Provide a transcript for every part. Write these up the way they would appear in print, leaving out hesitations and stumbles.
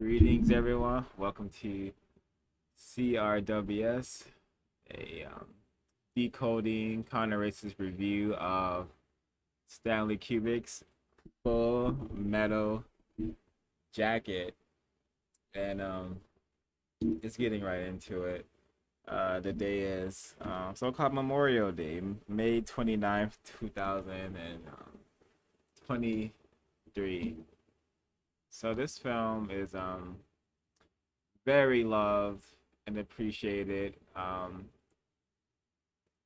Greetings, everyone. Welcome to CRWS, a decoding counter-racist review of Stanley Kubrick's Full Metal Jacket. And just getting right into it. The day is so-called Memorial Day, May 29th, 2023. So this film is very loved and appreciated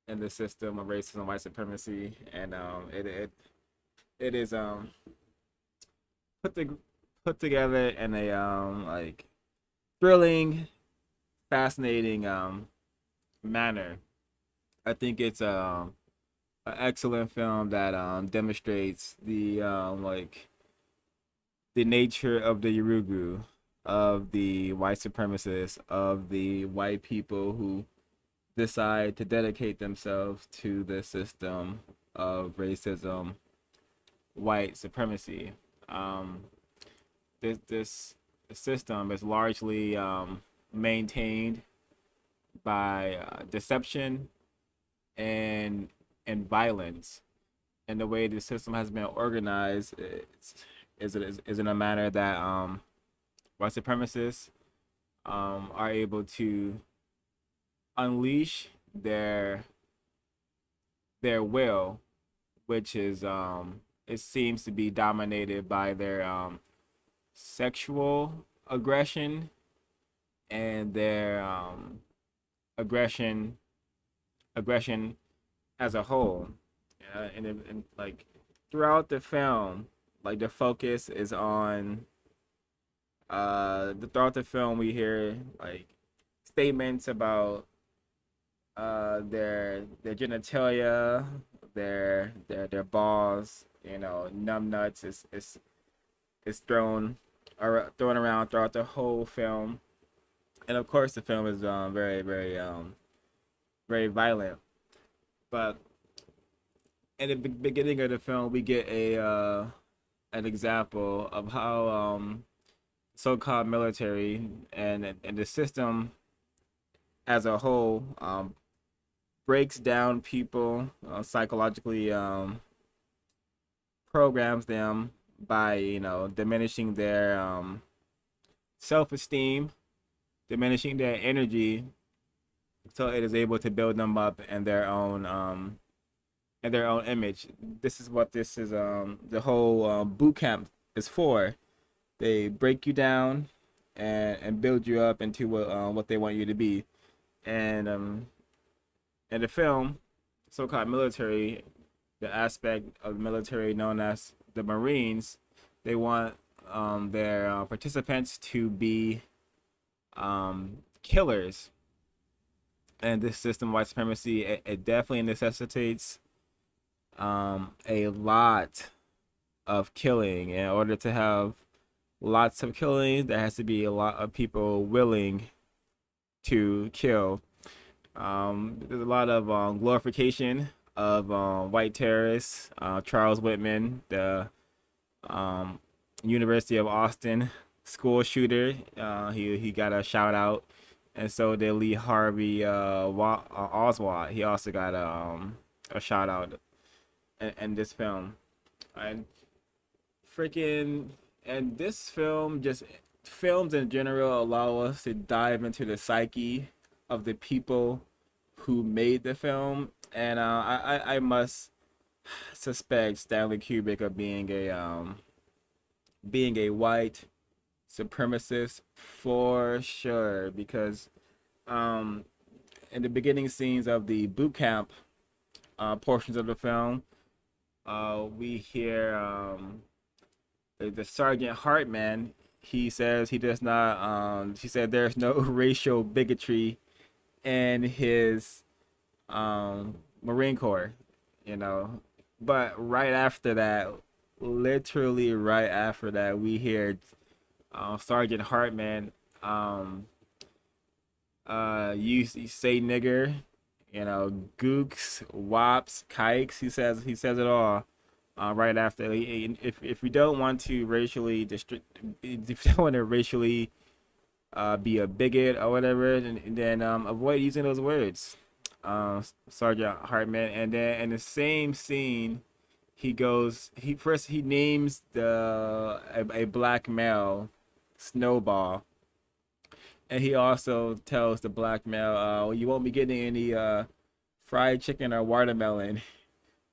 in the system of racism, white supremacy, and it is put the put together in a like thrilling, fascinating manner. I think it's an excellent film that demonstrates the nature of the Yurugu, of the white supremacists, of the white people who decide to dedicate themselves to the system of racism, white supremacy. Um, this system is largely maintained by deception and violence. And the way the system has been organized is in a manner that white supremacists are able to unleash their will, which is it seems to be dominated by their sexual aggression and their aggression as a whole. And like throughout the film, like the focus is on throughout the film we hear like statements about their genitalia, their balls, numb nuts is thrown around throughout the whole film. And of course the film is very violent. But in the beginning of the film we get a an example of how so-called military and the system as a whole breaks down people psychologically, programs them by diminishing their self-esteem, diminishing their energy, so it is able to build them up in their own image. This is what this is the whole boot camp is for. They break you down and build you up into what they want you to be. And in the film, so-called military, the aspect of the military known as the Marines, they want their participants to be killers. And this system, white supremacy, it definitely necessitates a lot of killing. In order to have lots of killing, there has to be a lot of people willing to kill. There's a lot of glorification of white terrorists. Charles Whitman, the University of Austin school shooter, he got a shout out, and so did Lee Harvey Oswald. He also got a shout out in this film. And freaking and this film, just films in general, allow us to dive into the psyche of the people who made the film. And I must suspect Stanley Kubrick of being a white supremacist for sure, because in the beginning scenes of the boot camp portions of the film, we hear the Sergeant Hartman. He says he does not. She said there's no racial bigotry in his Marine Corps, you know. But right after that, literally right after that, we hear Sergeant Hartman you say nigger, gooks, wops, kikes. He says it all. right after. If you don't want to racially if you don't want to racially be a bigot or whatever, then avoid using those words, Sergeant Hartman. And then in the same scene, he names a black male Snowball, and he also tells the black male, you won't be getting any fried chicken or watermelon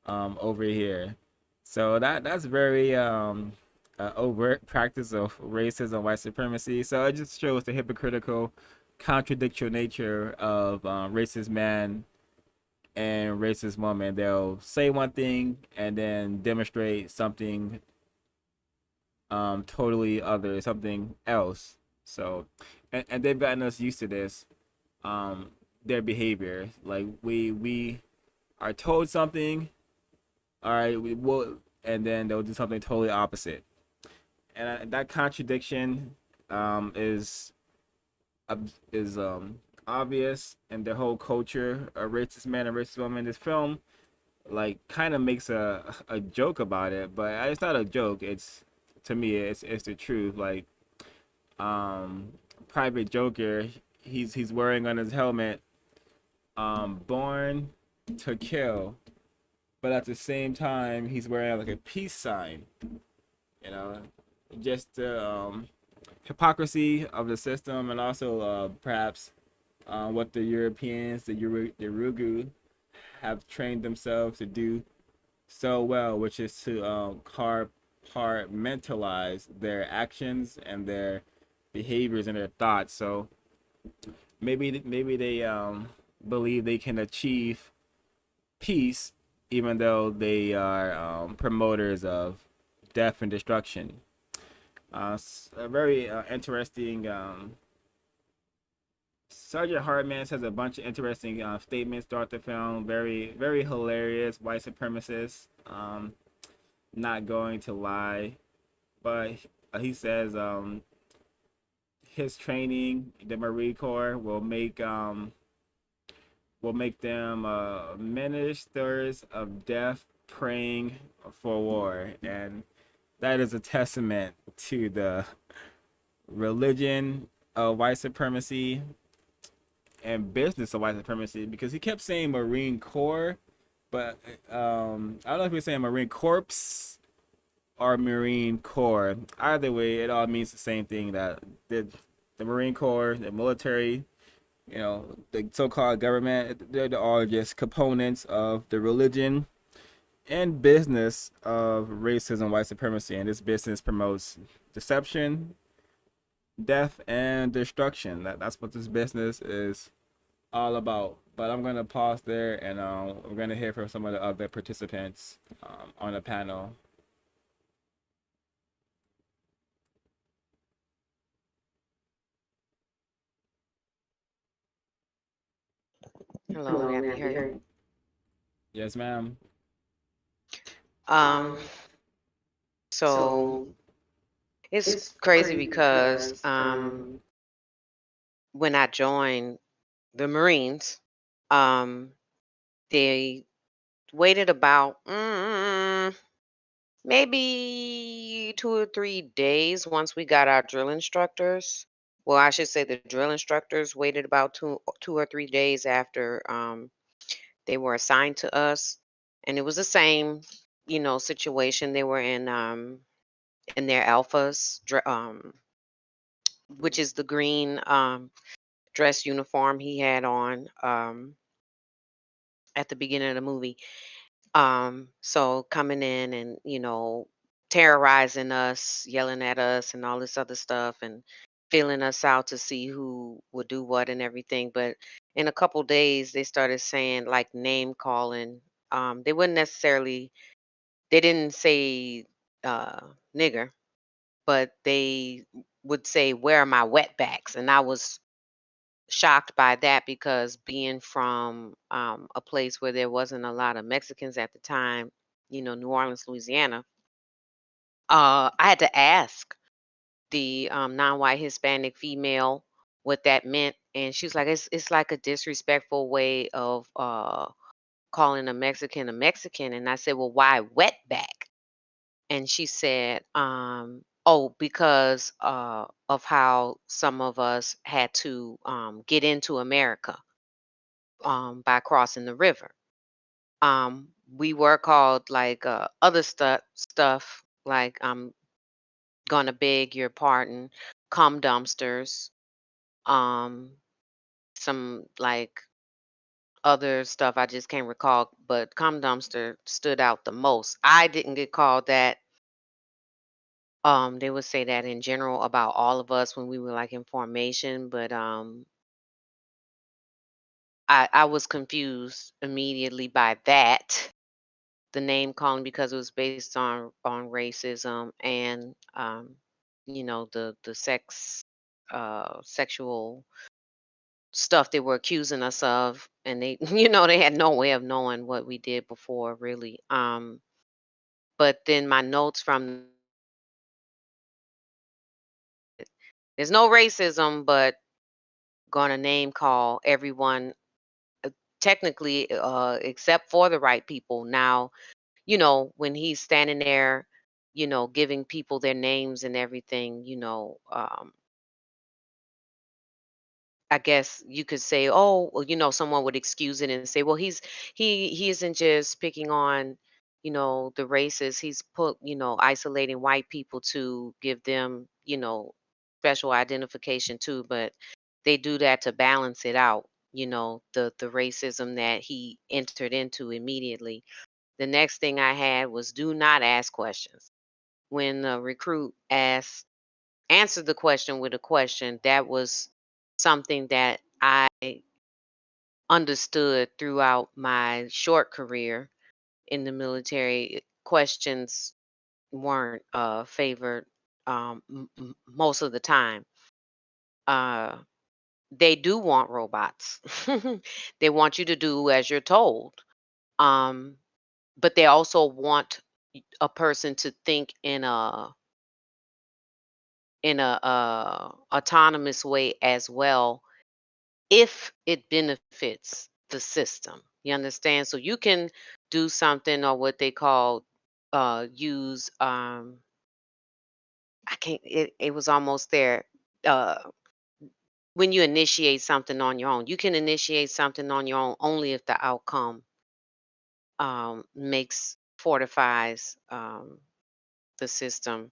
over here. So that's very overt practice of racism, white supremacy. So it just shows the hypocritical, contradictory nature of racist man and racist woman. They'll say one thing and then demonstrate something totally other, something else. So, and they've gotten us used to this. Their behavior, like we are told something, all right, we will, and then they'll do something totally opposite. And that contradiction is obvious in the whole culture of racist man and racist woman. This film like kind of makes a joke about it, but it's not a joke. It's, to me, it's the truth. Like Private Joker, he's wearing on his helmet, born to kill, but at the same time he's wearing like a peace sign. You know, just the hypocrisy of the system, and also perhaps what the Europeans, the Urugu, have trained themselves to do so well, which is to compartmentalize their actions and their behaviors and their thoughts. So maybe they believe they can achieve peace even though they are promoters of death and destruction. A very interesting. Sergeant Hartman says a bunch of interesting statements throughout the film. Very, very hilarious. White supremacist. Not going to lie, but he says his training, the Marine Corps, will make them ministers of death praying for war, and that is a testament to the religion of white supremacy and business of white supremacy, because he kept saying Marine Corps, but I don't know if he was saying Marine Corps or Marine Corps. Either way, it all means the same thing, that the Marine Corps, the military, the so-called government, they're all just components of the religion and business of racism, white supremacy. And this business promotes deception, death, and destruction. That's what this business is all about. But I'm gonna pause there, and we're gonna hear from some of the other participants on the panel. Hello, may I be heard? Yes, ma'am. Um, so it's crazy because when I joined the Marines, um, they waited about maybe 2 or 3 days once we got our drill instructors. Well, I should say the drill instructors waited about 2 or 3 days after they were assigned to us, and it was the same, situation. They were in their alphas, which is the green dress uniform he had on at the beginning of the movie. So coming in and terrorizing us, yelling at us, and all this other stuff, and feeling us out to see who would do what and everything. But in a couple days, they started saying like name calling. They wouldn't necessarily. They didn't say nigger, but they would say, "Where are my wetbacks?" And I was shocked by that because being from a place where there wasn't a lot of Mexicans at the time, New Orleans, Louisiana, I had to ask the non-white Hispanic female what that meant, and she was like, "It's like a disrespectful way of calling a Mexican," and I said, "Well, why wetback?" and she said, "Oh, because of how some of us had to get into America by crossing the river. We were called like other stuff like I'm gonna beg your pardon, cum dumpsters, um, some like other stuff I just can't recall, but cum dumpster stood out the most. I didn't get called that. They would say that in general about all of us when we were like in formation, but I was confused immediately by that, the name calling, because it was based on racism and the sexual stuff they were accusing us of, and they they had no way of knowing what we did before really. But then my notes from there's no racism, but gonna name call everyone, uh, technically, except for the right people. Now, when he's standing there, giving people their names and everything, I guess you could say, oh, well, someone would excuse it and say, well, he isn't just picking on, the races. He's isolating white people to give them, special identification too. But they do that to balance it out, the racism that he entered into immediately. The next thing I had was do not ask questions. When the recruit answered the question with a question, that was something that I understood throughout my short career in the military. Questions weren't favored most of the time. Uh, they do want robots. They want you to do as you're told. Um, but they also want a person to think in a autonomous way as well, if it benefits the system. You understand? So you can do something, or what they call use I can't it was almost there. Uh when you initiate something on your own. You can initiate something on your own only if the outcome makes fortifies the system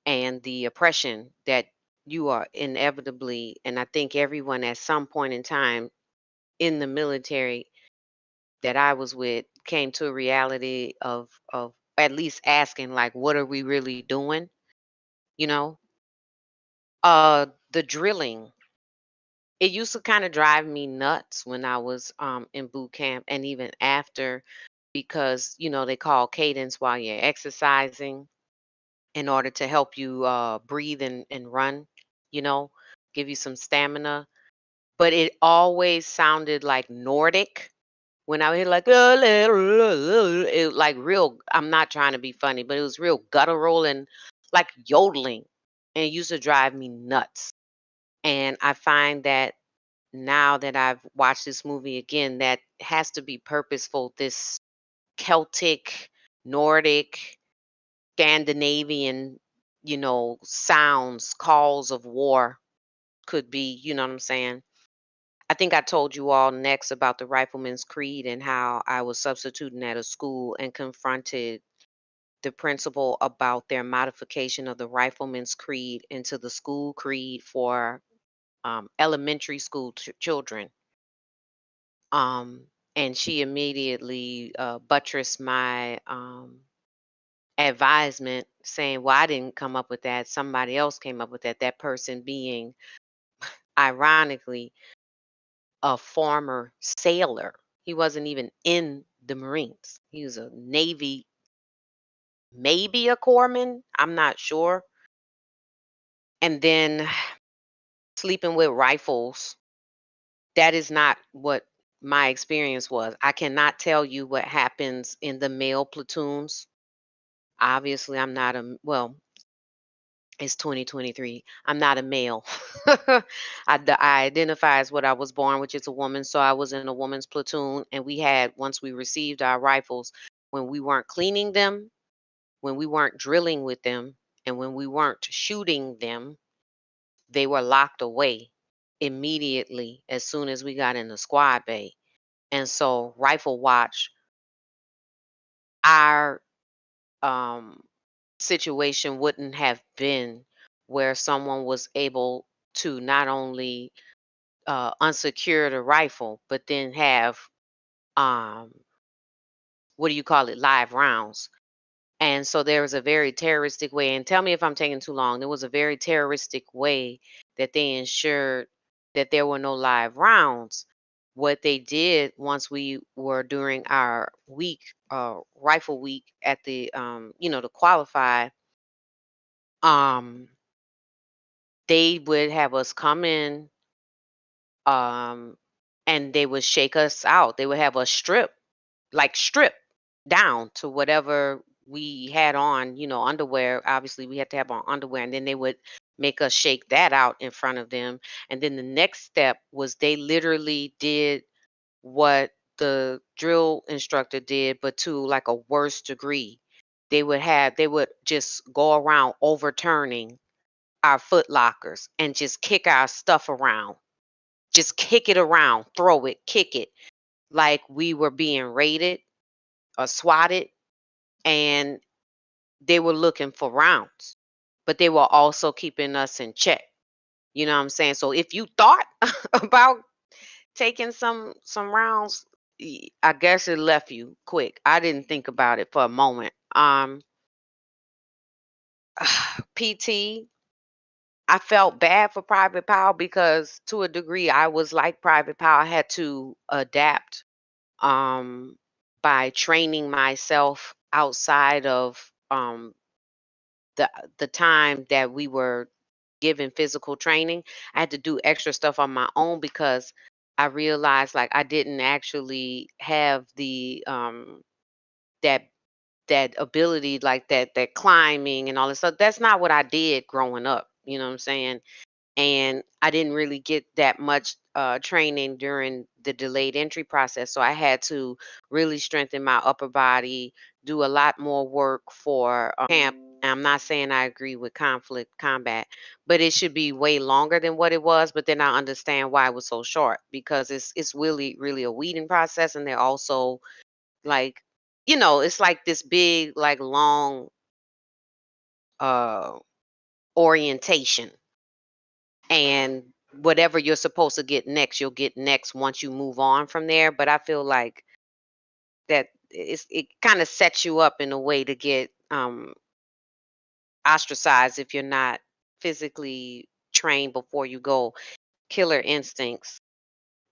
and the oppression that you are inevitably, and I think everyone at some point in time in the military that I was with came to a reality of at least asking, like, what are we really doing? You know? The drilling. It used to kind of drive me nuts when I was in boot camp and even after, because they call cadence while you're exercising in order to help you breathe and run, you know, give you some stamina. But it always sounded like Nordic. When I hear like it like real, I'm not trying to be funny, but it was real guttural and like yodeling. And it used to drive me nuts. And I find that now that I've watched this movie again, that has to be purposeful. This Celtic, Nordic, Scandinavian, sounds, calls of war could be, you know what I'm saying? I think I told you all next about the Rifleman's Creed and how I was substituting at a school and confronted the principal about their modification of the Rifleman's Creed into the school creed for elementary school children. And she immediately buttressed my advisement, saying, well, I didn't come up with that. Somebody else came up with that. That person being, ironically, a former sailor. He wasn't even in the Marines. He was a Navy, maybe a corpsman. I'm not sure. And then sleeping with rifles. That is not what my experience was. I cannot tell you what happens in the male platoons. Obviously, I'm not well, it's 2023. I'm not a male. I identify as what I was born, which is a woman. So I was in a woman's platoon, and we had, once we received our rifles, when we weren't cleaning them, when we weren't drilling with them and when we weren't shooting them, they were locked away immediately as soon as we got in the squad bay. And so rifle watch, our um, situation wouldn't have been where someone was able to not only unsecure the rifle, but then have um, what do you call it, live rounds. And so there was a very terroristic way, and tell me if I'm taking too long. There was a very terroristic way that they ensured that there were no live rounds. What they did once we were during our week, rifle week at the, to qualify, um, they would have us come in, um, and they would shake us out. They would have us strip down to whatever we had on, underwear. Obviously, we had to have on underwear, and then they would make us shake that out in front of them. And then the next step was they literally did what the drill instructor did, but to like a worse degree. They would just go around overturning our foot lockers and just kick our stuff around. Just kick it around, throw it, kick it like we were being raided or swatted, and they were looking for rounds, but they were also keeping us in check. You know what I'm saying? So if you thought about taking some rounds, I guess it left you quick. I didn't think about it for a moment. PT, I felt bad for Private Powell because to a degree I was like Private Powell. I had to adapt um by training myself outside of the time that we were given physical training. I had to do extra stuff on my own because I realized like I didn't actually have the that that ability, like that climbing and all this stuff. That's not what I did growing up. You know what I'm saying? And I didn't really get that much training during the delayed entry process. So I had to really strengthen my upper body, do a lot more work for camp. And I'm not saying I agree with conflict combat, but it should be way longer than what it was. But then I understand why it was so short because it's really really a weeding process, and they're also like, it's like this big like long uh orientation, and whatever you're supposed to get next, you'll get next once you move on from there. But I feel like that it kind of sets you up in a way to get ostracized if you're not physically trained before you go. Killer instincts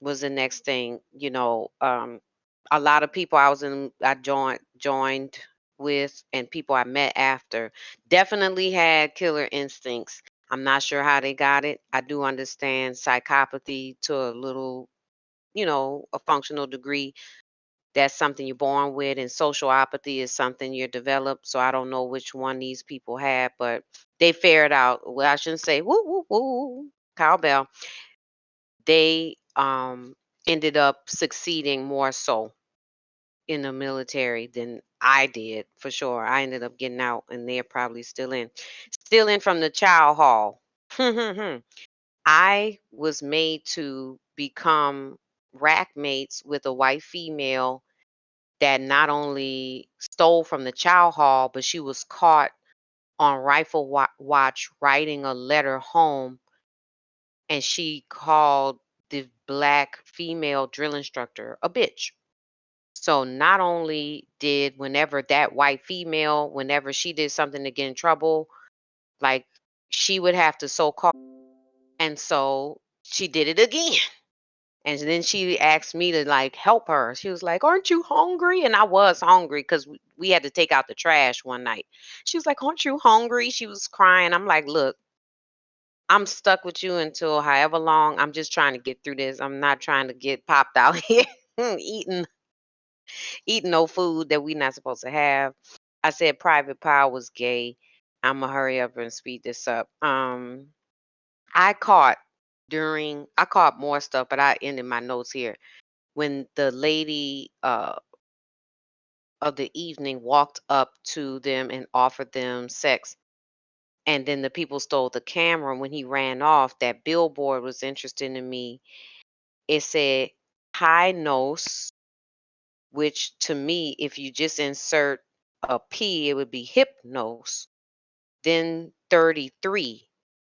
was the next thing. A lot of people I joined with, and people I met after, definitely had killer instincts. I'm not sure how they got it. I do understand psychopathy to a little, a functional degree. That's something you're born with, and social apathy is something you're developed. So I don't know which one these people had, but they fared out. Well, I shouldn't say woo woo woo cowbell. They ended up succeeding more so in the military than I did, for sure. I ended up getting out, and they're probably still in from the chow hall. I was made to become rack mates with a white female that not only stole from the chow hall, but she was caught on rifle watch writing a letter home, and she called the black female drill instructor a bitch. So not only did whenever that white female, whenever she did something to get in trouble, like she would have to so call, and so she did it again. And then she asked me to like help her. She was like, "Aren't you hungry?" And I was hungry because we had to take out the trash one night. She was like, "Aren't you hungry?" She was crying. I'm like, "Look, I'm stuck with you until however long. I'm just trying to get through this. I'm not trying to get popped out here eating no food that we not supposed to have." I said Private Power was gay. I'ma hurry up and speed this up. I caught I caught more stuff, but I ended my notes here. When the lady of the evening walked up to them and offered them sex. And then the people stole the camera. When he ran off, that billboard was interesting to me. It said high nose, which to me, if you just insert a P, it would be hypnose, then 33.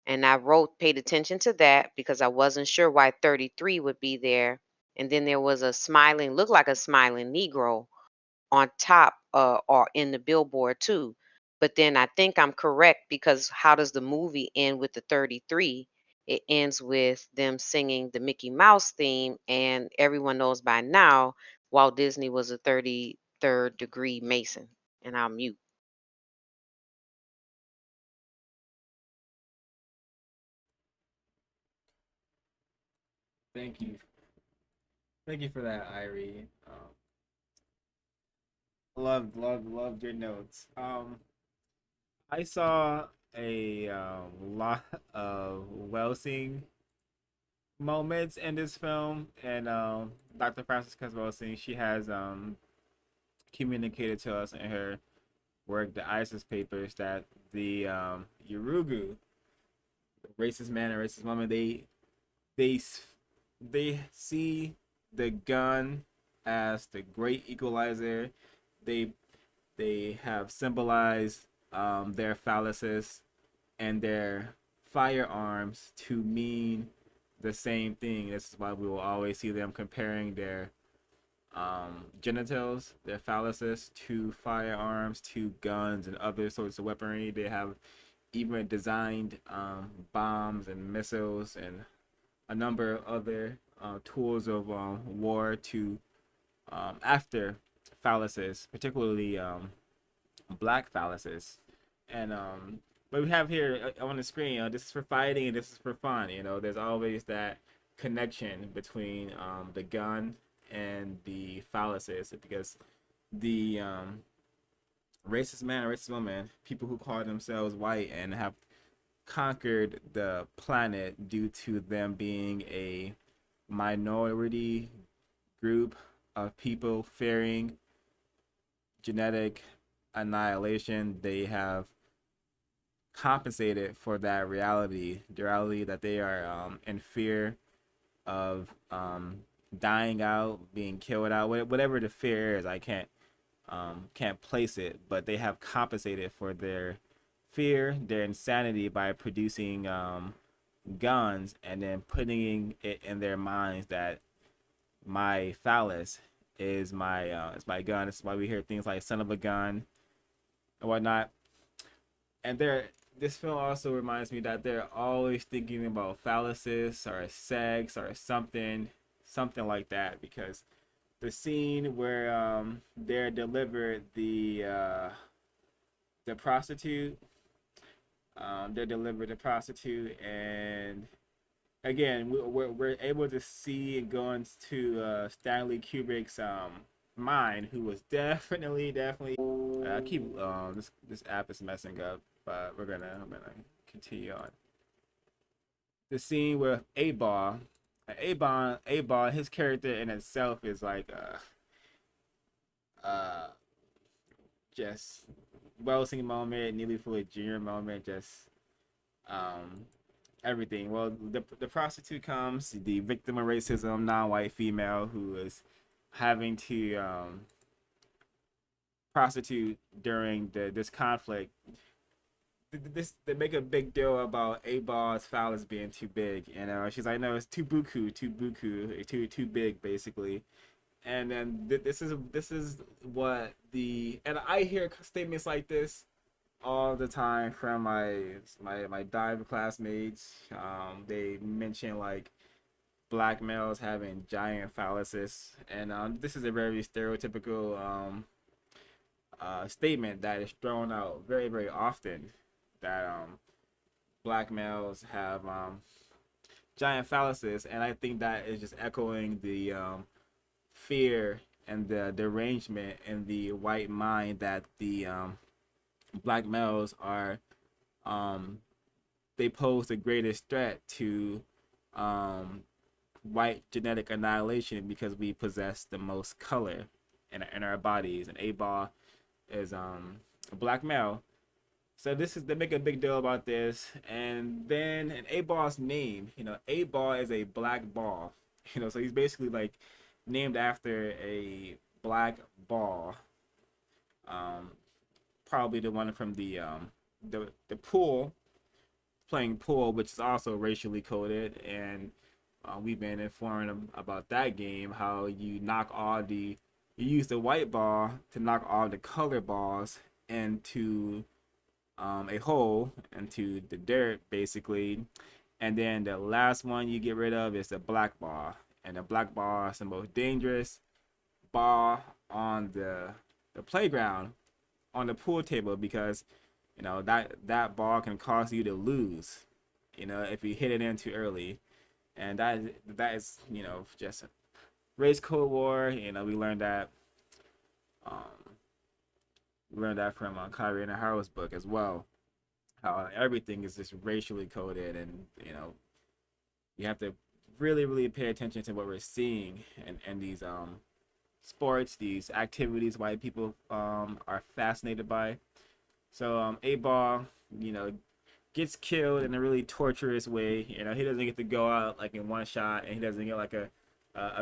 And I paid attention to that because I wasn't sure why 33 would be there. And then there was a smiling, looked like a smiling Negro on top or in the billboard too. But then I think I'm correct because how does the movie end with the 33? It ends with them singing the Mickey Mouse theme, and everyone knows by now Walt Disney was a 33rd degree Mason. And I'll mute. Thank you. Thank you for that, Irie. Loved your notes. I saw a lot of Welsing moments in this film, and Dr. Frances Welsing, she has communicated to us in her work, the ISIS papers, that the Yurugu, racist man and racist woman, they they see the gun as the great equalizer. They they have symbolized their phalluses and their firearms to mean the same thing. This is why we will always see them comparing their genitals, their phalluses, to firearms, to guns, and other sorts of weaponry. They have even designed bombs and missiles and a number of other tools of war to after phalluses, particularly black phalluses. And but we have here on the screen, this is for fighting and this is for fun. There's always that connection between the gun and the phalluses, because the racist man and racist woman, people who call themselves white and have conquered the planet due to them being a minority group of people fearing genetic annihilation, they have compensated for that reality, the reality that they are in fear of dying out, being killed out, whatever the fear is. I can't place it, but they have compensated for their fear, their insanity, by producing guns and then putting it in their minds that my phallus is my gun. This is why we hear things like "son of a gun" and whatnot. And this film also reminds me that they're always thinking about phalluses or sex or something like that, because the scene where they're delivered the prostitute, they're delivered the prostitute, and again we're able to see and go into Stanley Kubrick's mind, who was definitely I keep this app is messing up, but I'm gonna continue on. The scene with A-Ball, his character in itself is like just Welsing moment, Neely Fuller Jr. moment, just um everything. Well, the prostitute comes, the victim of racism, non-white female who is having to prostitute during this conflict. They make a big deal about A-Ball's phallus being too big, and she's like, no, it's too big, basically. And then this is what and I hear statements like this all the time from my dive classmates. They mention like black males having giant phalluses, and this is a very stereotypical statement that is thrown out very very often, that black males have giant phalluses, and I think that is just echoing the fear and the derangement in the white mind that the black males are they pose the greatest threat to white genetic annihilation because we possess the most color. in our bodies, and 8 ball is a black male. So this is they make a big deal about this, and then an 8 ball's name, 8 ball is a black ball, so he's basically like named after a black ball, um, probably the one from the pool, playing pool, which is also racially coded, and we've been informed about that game, how you use the white ball to knock all the color balls into a hole, into the dirt, basically. And then the last one you get rid of is the black ball. And the black ball is the most dangerous ball on the playground, on the pool table, because that ball can cause you to lose, if you hit it in too early. And that is just race code war. Um, we learned that from Kyrie and Harrow's book as well. How everything is just racially coded, and you have to really, really pay attention to what we're seeing and these sports, these activities white people are fascinated by. So 8 ball, gets killed in a really torturous way. He doesn't get to go out like in one shot, and he doesn't get like a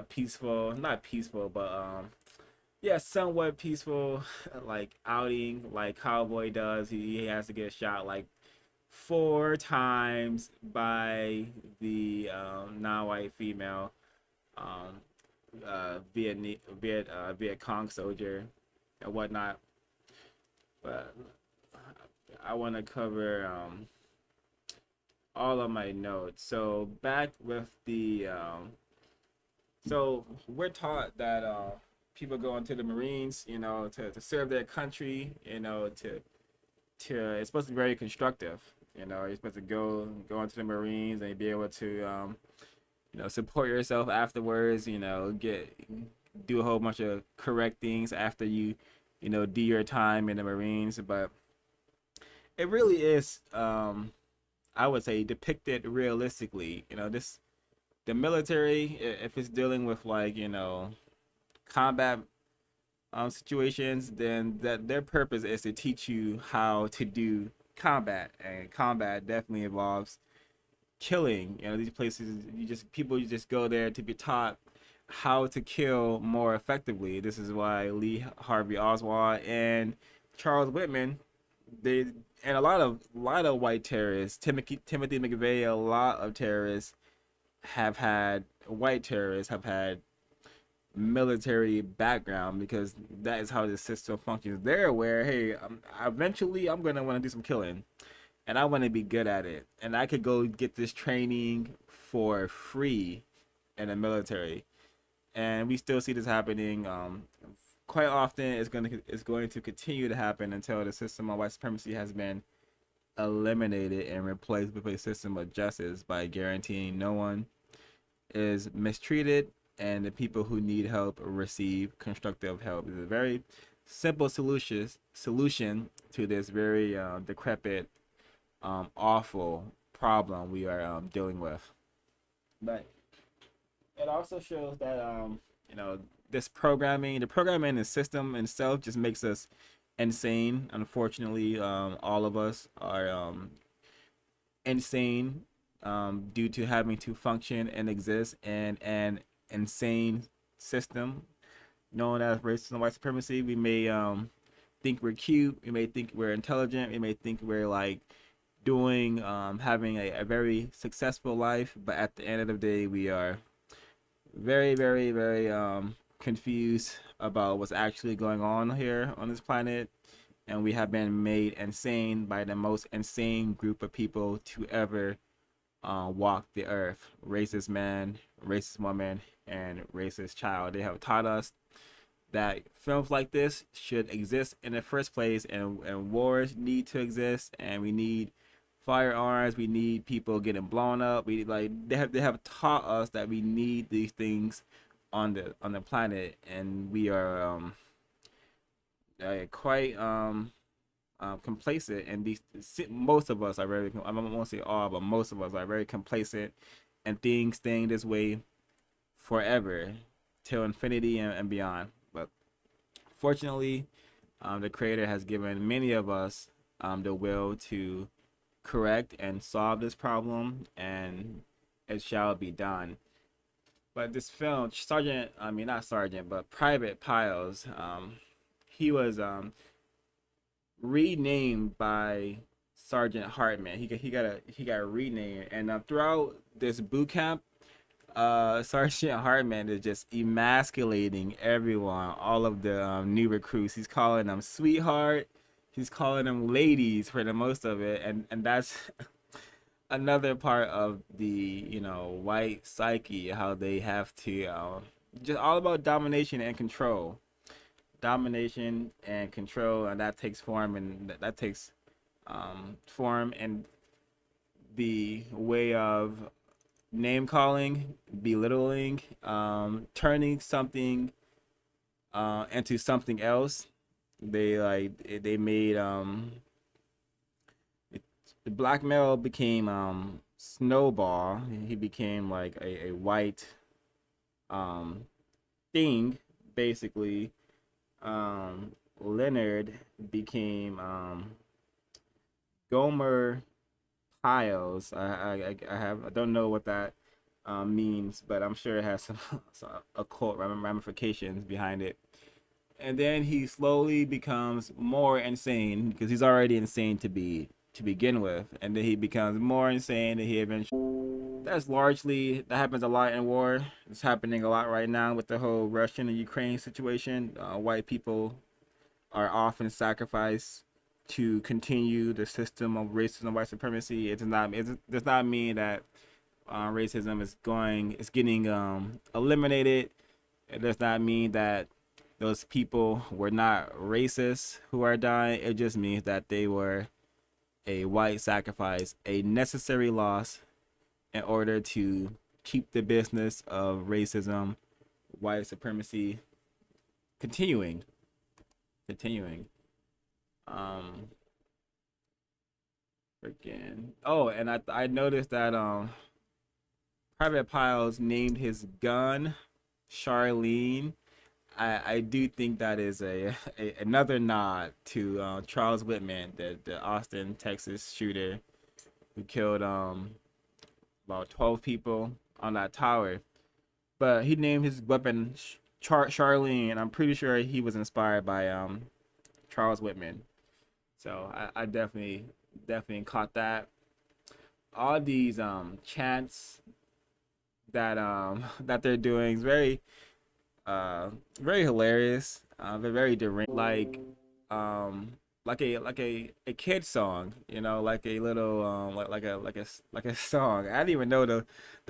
peaceful, not peaceful, but yeah, somewhat peaceful like outing like Cowboy does. He has to get shot like 4 times by the non-white female um, Viet Cong soldier and whatnot. But I want to cover all of my notes. So back with the so we're taught that people go into the Marines, to serve their country, to it's supposed to be very constructive. You're supposed to go into the Marines and be able to support yourself afterwards. Do a whole bunch of correct things after you do your time in the Marines. But it really is, I would say, depicted realistically. The military, if it's dealing with like combat situations, then that their purpose is to teach you how to do combat, and combat definitely involves killing. These places, you just go there to be taught how to kill more effectively. This is why Lee Harvey Oswald and Charles Whitman, they and a lot of white terrorists, Timothy McVeigh, a lot of terrorists white terrorists have had military background, because that is how the system functions. They're aware, hey, eventually I'm gonna want to do some killing, and I want to be good at it, and I could go get this training for free in the military. And we still see this happening quite often. It's going to continue to happen until the system of white supremacy has been eliminated and replaced with a system of justice by guaranteeing no one is mistreated, and the people who need help receive constructive help. It's a very simple solution to this very decrepit, awful problem we are dealing with. But it also shows that the programming in the system itself just makes us insane. Unfortunately, all of us are insane due to having to function and exist in an insane system known as racism, white supremacy. We may think we're cute, we may think we're intelligent, we may think we're like doing having a very successful life, but at the end of the day, we are very, very, very confused about what's actually going on here on this planet, and we have been made insane by the most insane group of people to ever walk the earth. Racist man, racist woman, and racist child. They have taught us that films like this should exist in the first place, and wars need to exist, and we need firearms, we need people getting blown up. They have taught us that we need these things on the planet, and we are quite complacent. And most of us are very, I won't say all, but most of us are very complacent, and things staying this way forever till infinity and beyond. But Fortunately, the Creator has given many of us the will to correct and solve this problem, and it shall be done. But this film, not Sergeant, but Private Piles, he was renamed by Sergeant Hartman. He got renamed, and throughout this boot camp, Sergeant Hartman is just emasculating everyone, all of the new recruits. He's calling them sweetheart. He's calling them ladies for the most of it, and that's another part of the white psyche, how they have to just all about domination and control, and that takes form, and that takes form in the way of name calling, belittling, turning something into something else. They made the black male became Snowball. He became like a white um thing, basically. Leonard became Gomer Piles. I don't know what that means, but I'm sure it has some occult ramifications behind it. And then he slowly becomes more insane, because he's already insane to begin with, and then he becomes more insane, and he eventually. That happens a lot in war. It's happening a lot right now with the whole Russian and Ukraine situation. White people are often sacrificed to continue the system of racism, white supremacy. It does not mean that racism is getting eliminated. It does not mean that those people were not racist who are dying. It just means that they were a white sacrifice, a necessary loss in order to keep the business of racism, white supremacy continuing. Um, freaking. Oh, and I noticed that Private Piles named his gun Charlene. I do think that is another nod to Charles Whitman, the Austin, Texas shooter who killed about 12 people on that tower. But he named his weapon Charlene, and I'm pretty sure he was inspired by Charles Whitman. So I definitely caught that. All these chants that that they're doing is very hilarious. They're very deranged, um like a kid song, like a little like a song. I didn't even know the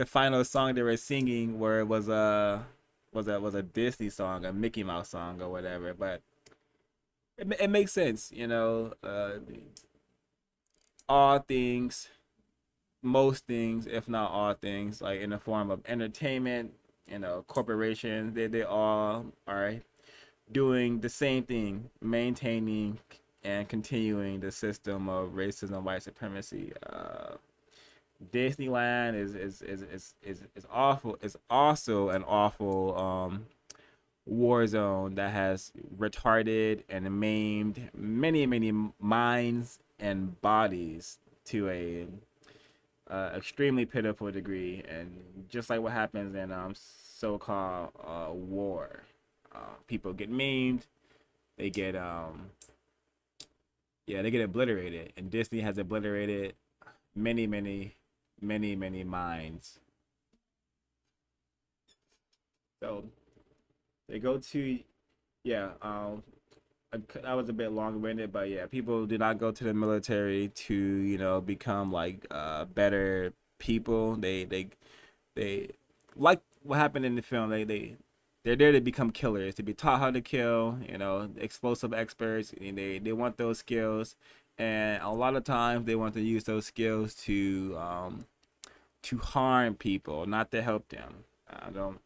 final song they were singing, where it was a Disney song, a Mickey Mouse song or whatever. But it makes sense, all things, most things, if not all things, like in the form of entertainment, corporations, they all are doing the same thing, maintaining and continuing the system of racism, white supremacy. Disneyland is awful. It's also an awful war zone that has retarded and maimed many minds and bodies to a extremely pitiful degree, and just like what happens in so-called war, people get maimed, they get they get obliterated, and Disney has obliterated many minds. So they go to yeah that was a bit long-winded, but yeah, people do not go to the military to become like better people. They like what happened in the film. They're there to become killers, to be taught how to kill. Explosive experts. And they want those skills, and a lot of times they want to use those skills to harm people, not to help them. I don't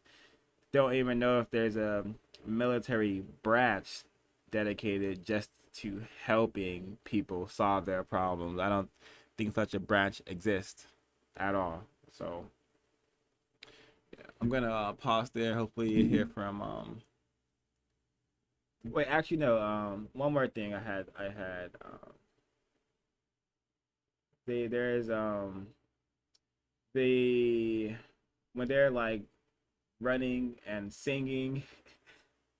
even know if there's a military branch dedicated just to helping people solve their problems. I don't think such a branch exists at all. So yeah, I'm gonna pause there. Hopefully you hear from Wait, actually no. One more thing I had there's they when they're like running and singing,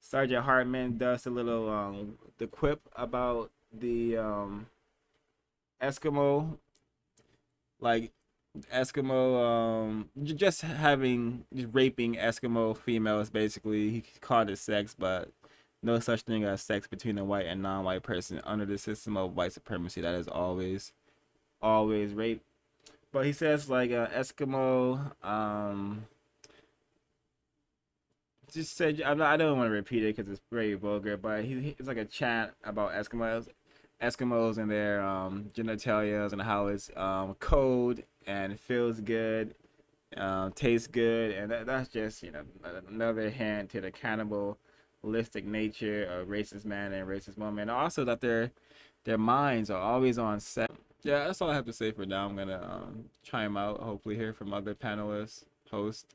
Sergeant Hartman does a little the quip about the Eskimo, like Eskimo just having just raping Eskimo females basically. He called it sex, but no such thing as sex between a white and non-white person under the system of white supremacy. That is always rape. But he says like Eskimo just said I don't want to repeat it because it's very vulgar, but it's like a chant about Eskimos and their genitalias and how it's cold and feels good, tastes good, and that's just another hint to the cannibalistic nature of racist man and racist woman. Also that their minds are always on set. Yeah, that's all I have to say for now. I'm gonna chime out, hopefully hear from other panelists, hosts.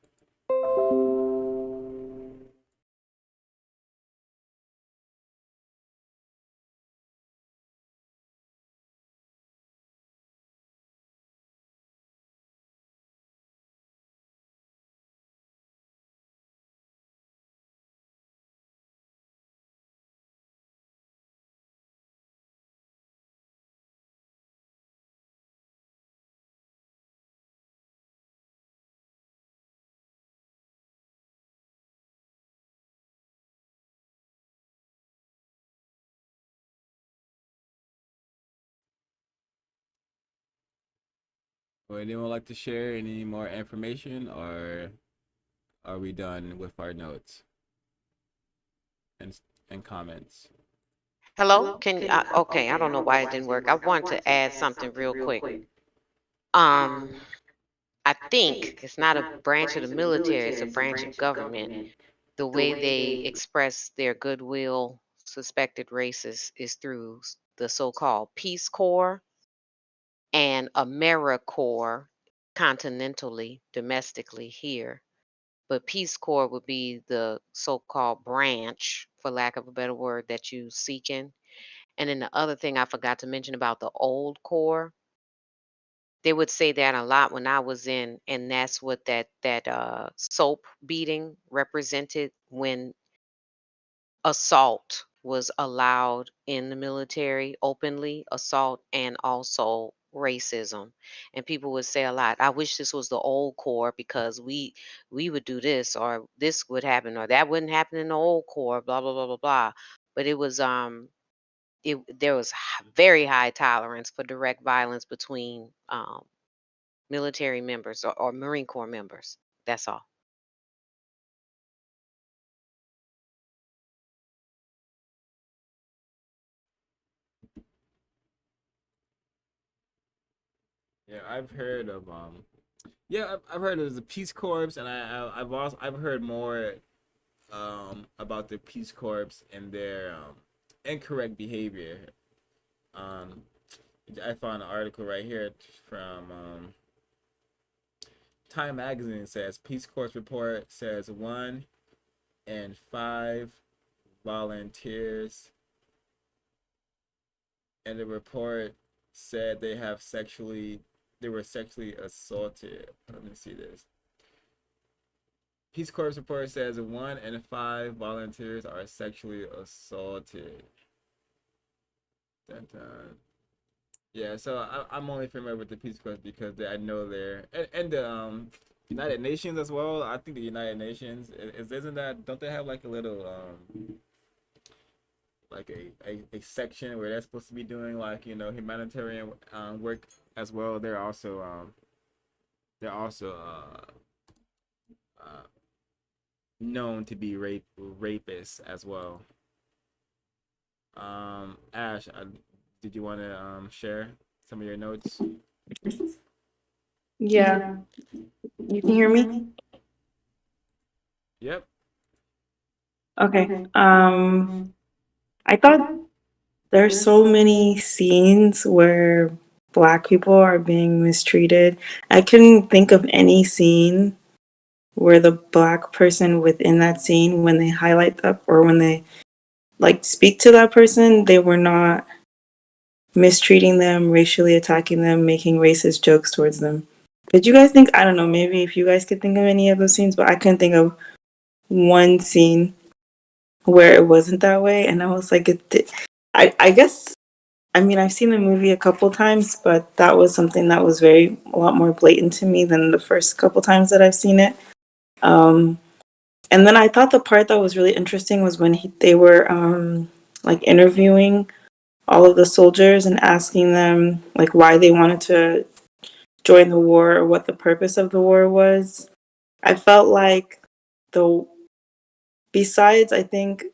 Would anyone like to share any more information, or are we done with our notes and and comments? Hello? Okay, I don't know why it didn't work. I want to add something real quick. Um, I think it's not a branch of the military, it's a branch of government. The way they express their goodwill, suspected racists, is through the so-called Peace Corps and AmeriCorps continentally, domestically here. But Peace Corps would be the so-called branch, for lack of a better word, that you seeking. And then the other thing I forgot to mention about the old Corps, they would say that a lot when I was in, and that's what that soap beating represented when assault was allowed in the military openly, assault and also racism. And people would say a lot, I wish this was the old Corps because we would do this or this would happen or that wouldn't happen in the old Corps, blah blah blah blah blah. But it was there was very high tolerance for direct violence between military members or Marine Corps members. That's all. Yeah, I've heard of yeah, I've heard of the Peace Corps, and I've heard more about the Peace Corps and their incorrect behavior. Um, I found an article right here from Time Magazine. Says Peace Corps report says 1 in 5 volunteers in the report said they were sexually assaulted. Let me see this. Peace Corps report says 1 in 5 volunteers are sexually assaulted. Dun, dun. Yeah, so I'm only familiar with the Peace Corps because I know they're and the United Nations as well. I think the United Nations isn't that, don't they have like a little like a section where they're supposed to be doing like humanitarian work as well. They're also uh, known to be rapists as well. Ash, did you want to share some of your notes? Yeah, you can hear me? Yep. Okay. I thought there's so many scenes where Black people are being mistreated. I couldn't think of any scene where the Black person within that scene, when they highlight that or when they like speak to that person, they were not mistreating them, racially attacking them, making racist jokes towards them. Did you guys think, I don't know, maybe if you guys could think of any of those scenes, but I couldn't think of one scene where it wasn't that way. And I was like, I guess, I mean, I've seen the movie a couple times, but that was something that was a lot more blatant to me than the first couple times that I've seen it. And then I thought the part that was really interesting was when they were like interviewing all of the soldiers and asking them like why they wanted to join the war or what the purpose of the war was. I felt like the besides, I think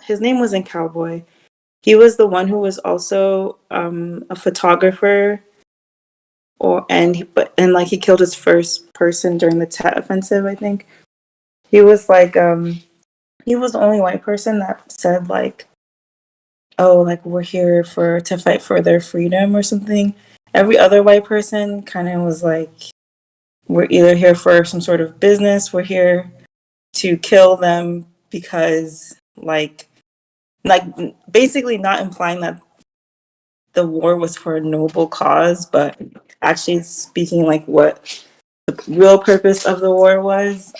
his name wasn't Cowboy. He was the one who was also a photographer, and like he killed his first person during the Tet Offensive. I think he was like he was the only white person that said like, oh, like we're here to fight for their freedom or something. Every other white person kind of was like, we're either here for some sort of business, we're here to kill them because like basically not implying that the war was for a noble cause, but actually speaking like what the real purpose of the war was,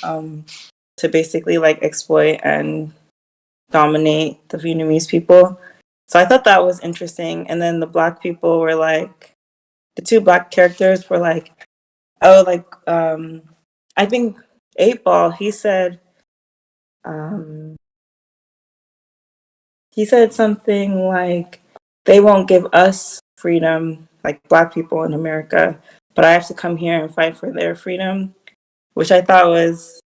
to basically like exploit and dominate the Vietnamese people. So I thought that was interesting. And then the black people were like, the two black characters were like, oh, like I think 8 Ball, he said something like, they won't give us freedom, like black people in America, but I have to come here and fight for their freedom, which I thought was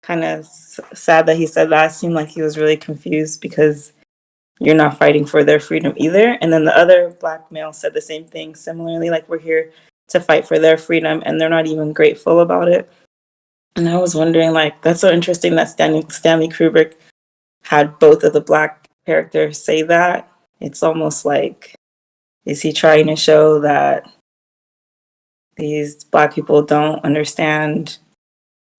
kind of sad that he said that. It seemed like he was really confused because you're not fighting for their freedom either. And then the other black male said the same thing similarly, like we're here to fight for their freedom and they're not even grateful about it. And I was wondering, like, that's so interesting that Stanley Kubrick had both of the black characters say that. It's almost like, is he trying to show that these black people don't understand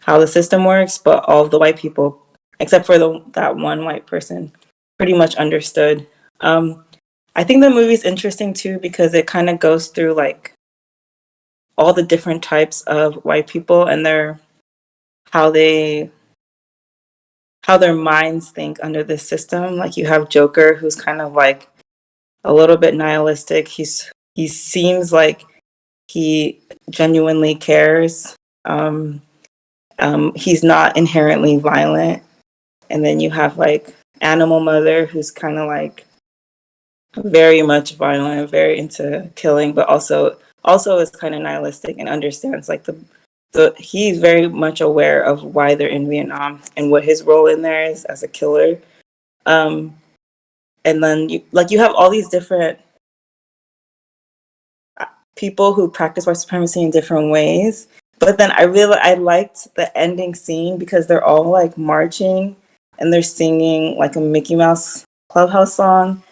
how the system works, but all of the white people, except for that one white person, pretty much understood. I think the movie's interesting too because it kind of goes through like all the different types of white people and how their minds think under this system. Like you have Joker, who's kind of like a little bit nihilistic. He seems like he genuinely cares. He's not inherently violent. And then you have like Animal Mother, who's kind of like very much violent, very into killing, but also is kind of nihilistic and understands like he's very much aware of why they're in Vietnam and what his role in there is as a killer. And then you have all these different people who practice white supremacy in different ways. But then I liked the ending scene because they're all like marching and they're singing like a Mickey Mouse Clubhouse song.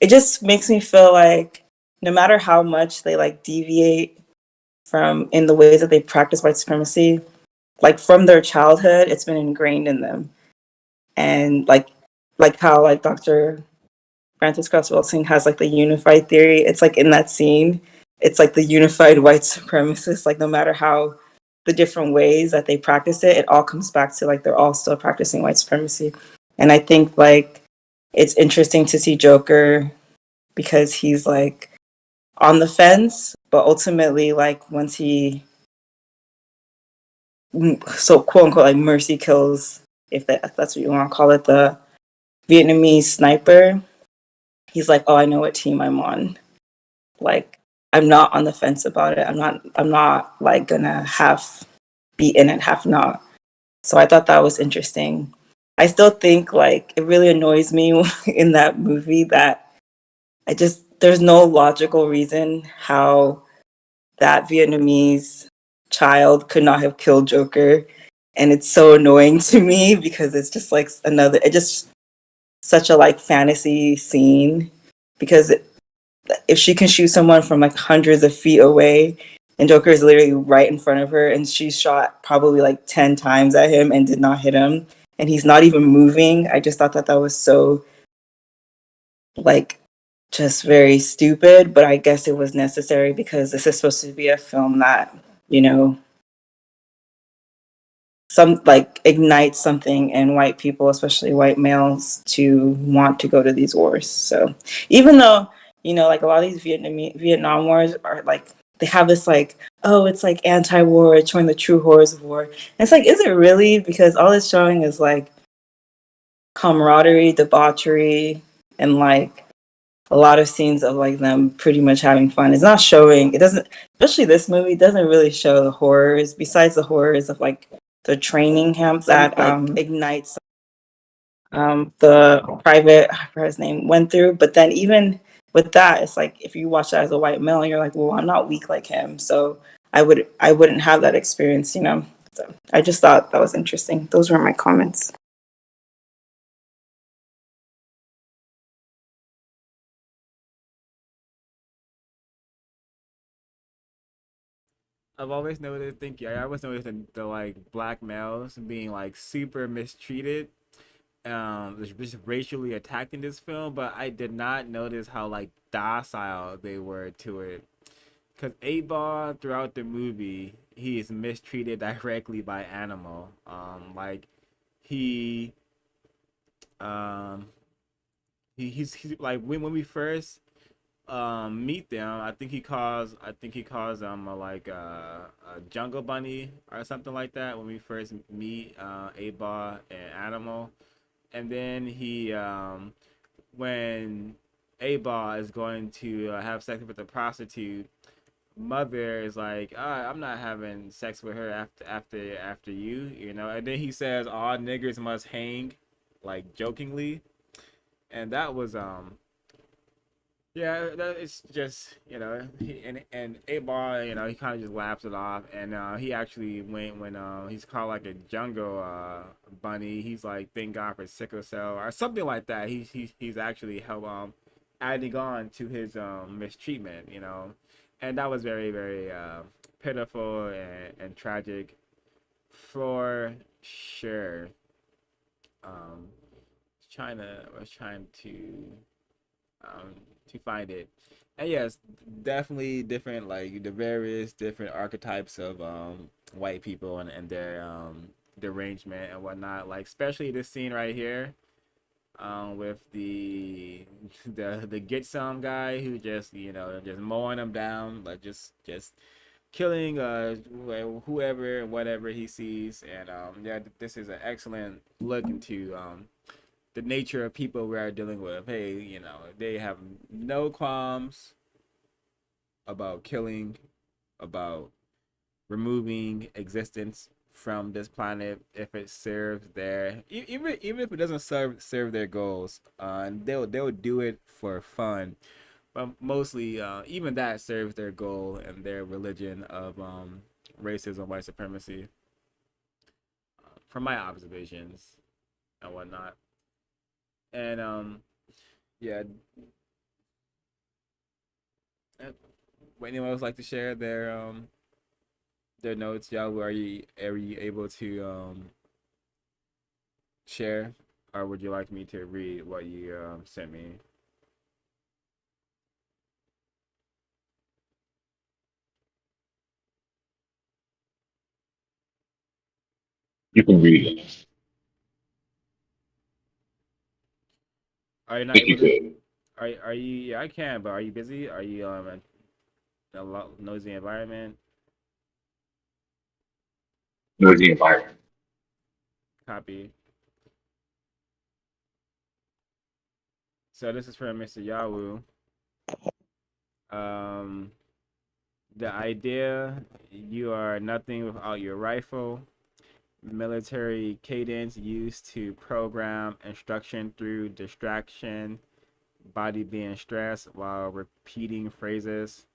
It just makes me feel like no matter how much they like deviate from in the ways that they practice white supremacy, like from their childhood, it's been ingrained in them. And like how like Dr. Francis Krauss Wilson has like the unified theory. It's like in that scene, it's like the unified white supremacists, like no matter how the different ways that they practice it, it all comes back to like they're all still practicing white supremacy. And I think like it's interesting to see Joker because he's like on the fence, but ultimately like once he so quote unquote like mercy kills, if that's what you want to call it, the Vietnamese sniper, he's like, oh, I know what team I'm on. Like I'm not on the fence about it. I'm not like gonna half be in it, half not. So I thought that was interesting. I still think like it really annoys me in that movie that there's no logical reason how that Vietnamese child could not have killed Joker. And it's so annoying to me because it's just like such a like fantasy scene because if she can shoot someone from like hundreds of feet away and Joker is literally right in front of her and she shot probably like 10 times at him and did not hit him and he's not even moving. I just thought that that was so, like, just very stupid, but I guess it was necessary because this is supposed to be a film that, you know, some like ignites something in white people, especially white males, to want to go to these wars. So even though, you know, like a lot of these Vietnam wars are like, they have this like, oh, it's like anti-war, it's showing the true horrors of war. And it's like, is it really? Because all it's showing is like camaraderie, debauchery, and like a lot of scenes of like them pretty much having fun. It's not showing, it doesn't, especially this movie doesn't really show the horrors, besides the horrors of like the training camp that ignites the private, I forgot his name, went through. But then even with that, it's like if you watch that as a white male, you're like, well, I'm not weak like him, so I wouldn't have that experience, you know. So I just thought that was interesting. Those were my comments. I've always noticed, thank you. I always noticed the like black males being like super mistreated, just racially attacked in this film, but I did not notice how like docile they were to it. Cause 8 Ball throughout the movie, he is mistreated directly by Animal. Like he, um, he's like when we first meet them, I think he calls them like a jungle bunny or something like that when we first meet 8 Ball and Animal. And then he when 8 Ball is going to have sex with a prostitute, mother is like, I'm not having sex with her after you, you know. And then he says all niggers must hang, like jokingly. And that was yeah, it's just, you know, and 8 Ball, you know, he kind of just laughs it off, and he actually went when he's called like a jungle bunny. He's like, thank God for sickle cell or something like that. He's actually help adding on to his mistreatment, you know, and that was very very pitiful and tragic for sure. Um, was trying um, to find it. And yes, definitely different, like the various different archetypes of white people and their derangement and whatnot. Like especially this scene right here, with the get some guy who just, you know, just mowing them down, like just killing whoever and whatever he sees. And yeah, this is an excellent look into the nature of people we are dealing with. Hey, you know, they have no qualms about killing, about removing existence from this planet if it serves their even if it doesn't serve their goals. And they'll do it for fun, but mostly even that serves their goal and their religion of racism, white supremacy, from my observations and whatnot. And yeah, would anyone else like to share their notes? Y'all, are you able to share, or would you like me to read what you sent me? You can read it Are you not if able you to? could. Are you? Yeah, I can, but are you busy? Are you in a noisy environment? Noisy environment. Copy. So this is from Mr. Yawu. Um, the idea you are nothing without your rifle. Military cadence used to program instruction through distraction, body being stressed while repeating phrases.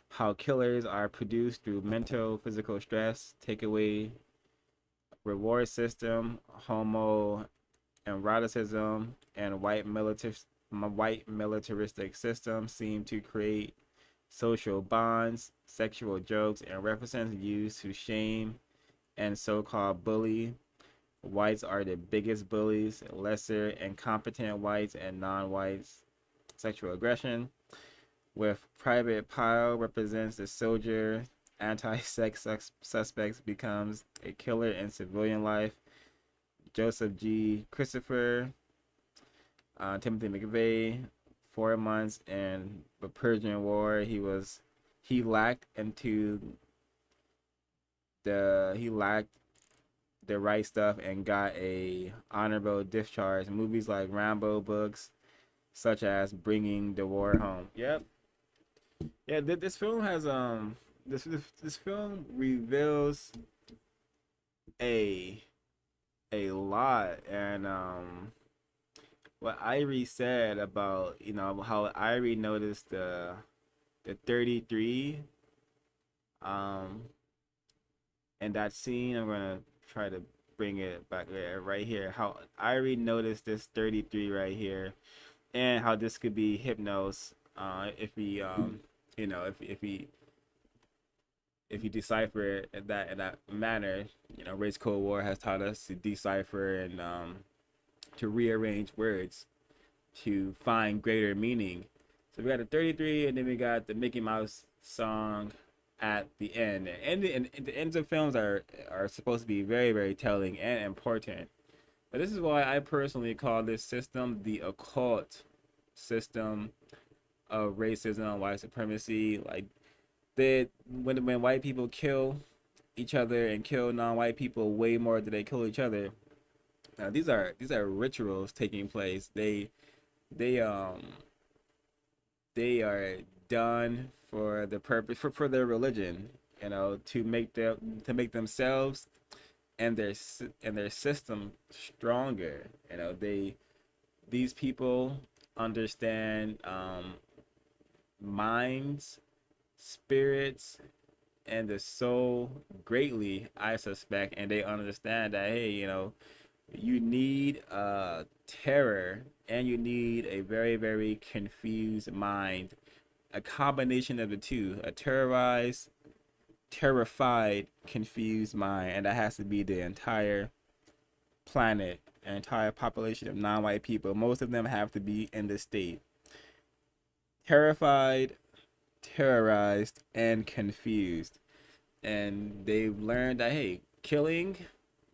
How killers are produced through mental, physical stress, takeaway, reward system, homo eroticism, and white militaristic system seem to create social bonds, sexual jokes, and references used to shame and so-called bully. whites are the biggest bullies, lesser incompetent whites and non-whites, sexual aggression. With Private Pile represents the soldier, anti-sex suspects becomes a killer in civilian life. Joseph G. Christopher, Timothy McVeigh, 4 months in the Persian War. He lacked the right stuff and got a honorable discharge. Movies like Rambo, books such as Bringing the War Home. Yep. Yeah, this film has this film reveals a lot, and what Irie said about, how Irie noticed the 33 um and that scene. I'm gonna try to bring it back there right here, how Irie noticed this 33 right here, and how this could be hypnos, if we if you decipher it in that manner. Race Cold War has taught us to decipher and to rearrange words to find greater meaning. So we got the 33, and then we got the Mickey Mouse song at the end. And the ends of films are supposed to be very, very telling and important. But this is why I personally call this system the occult system of racism, white supremacy. Like, when white people kill each other and kill non-white people way more than they kill each other. Now these are rituals taking place. They are done for the purpose for their religion, to make themselves and their system stronger. These people understand minds, spirits, and the soul greatly, I suspect, and they understand that, hey, you need terror, and you need a very, very confused mind, a combination of the two, a terrorized, terrified, confused mind, and that has to be the entire planet, an entire population of non-white people. Most of them have to be in this state, terrified, terrorized, and confused. And they've learned that, hey, killing,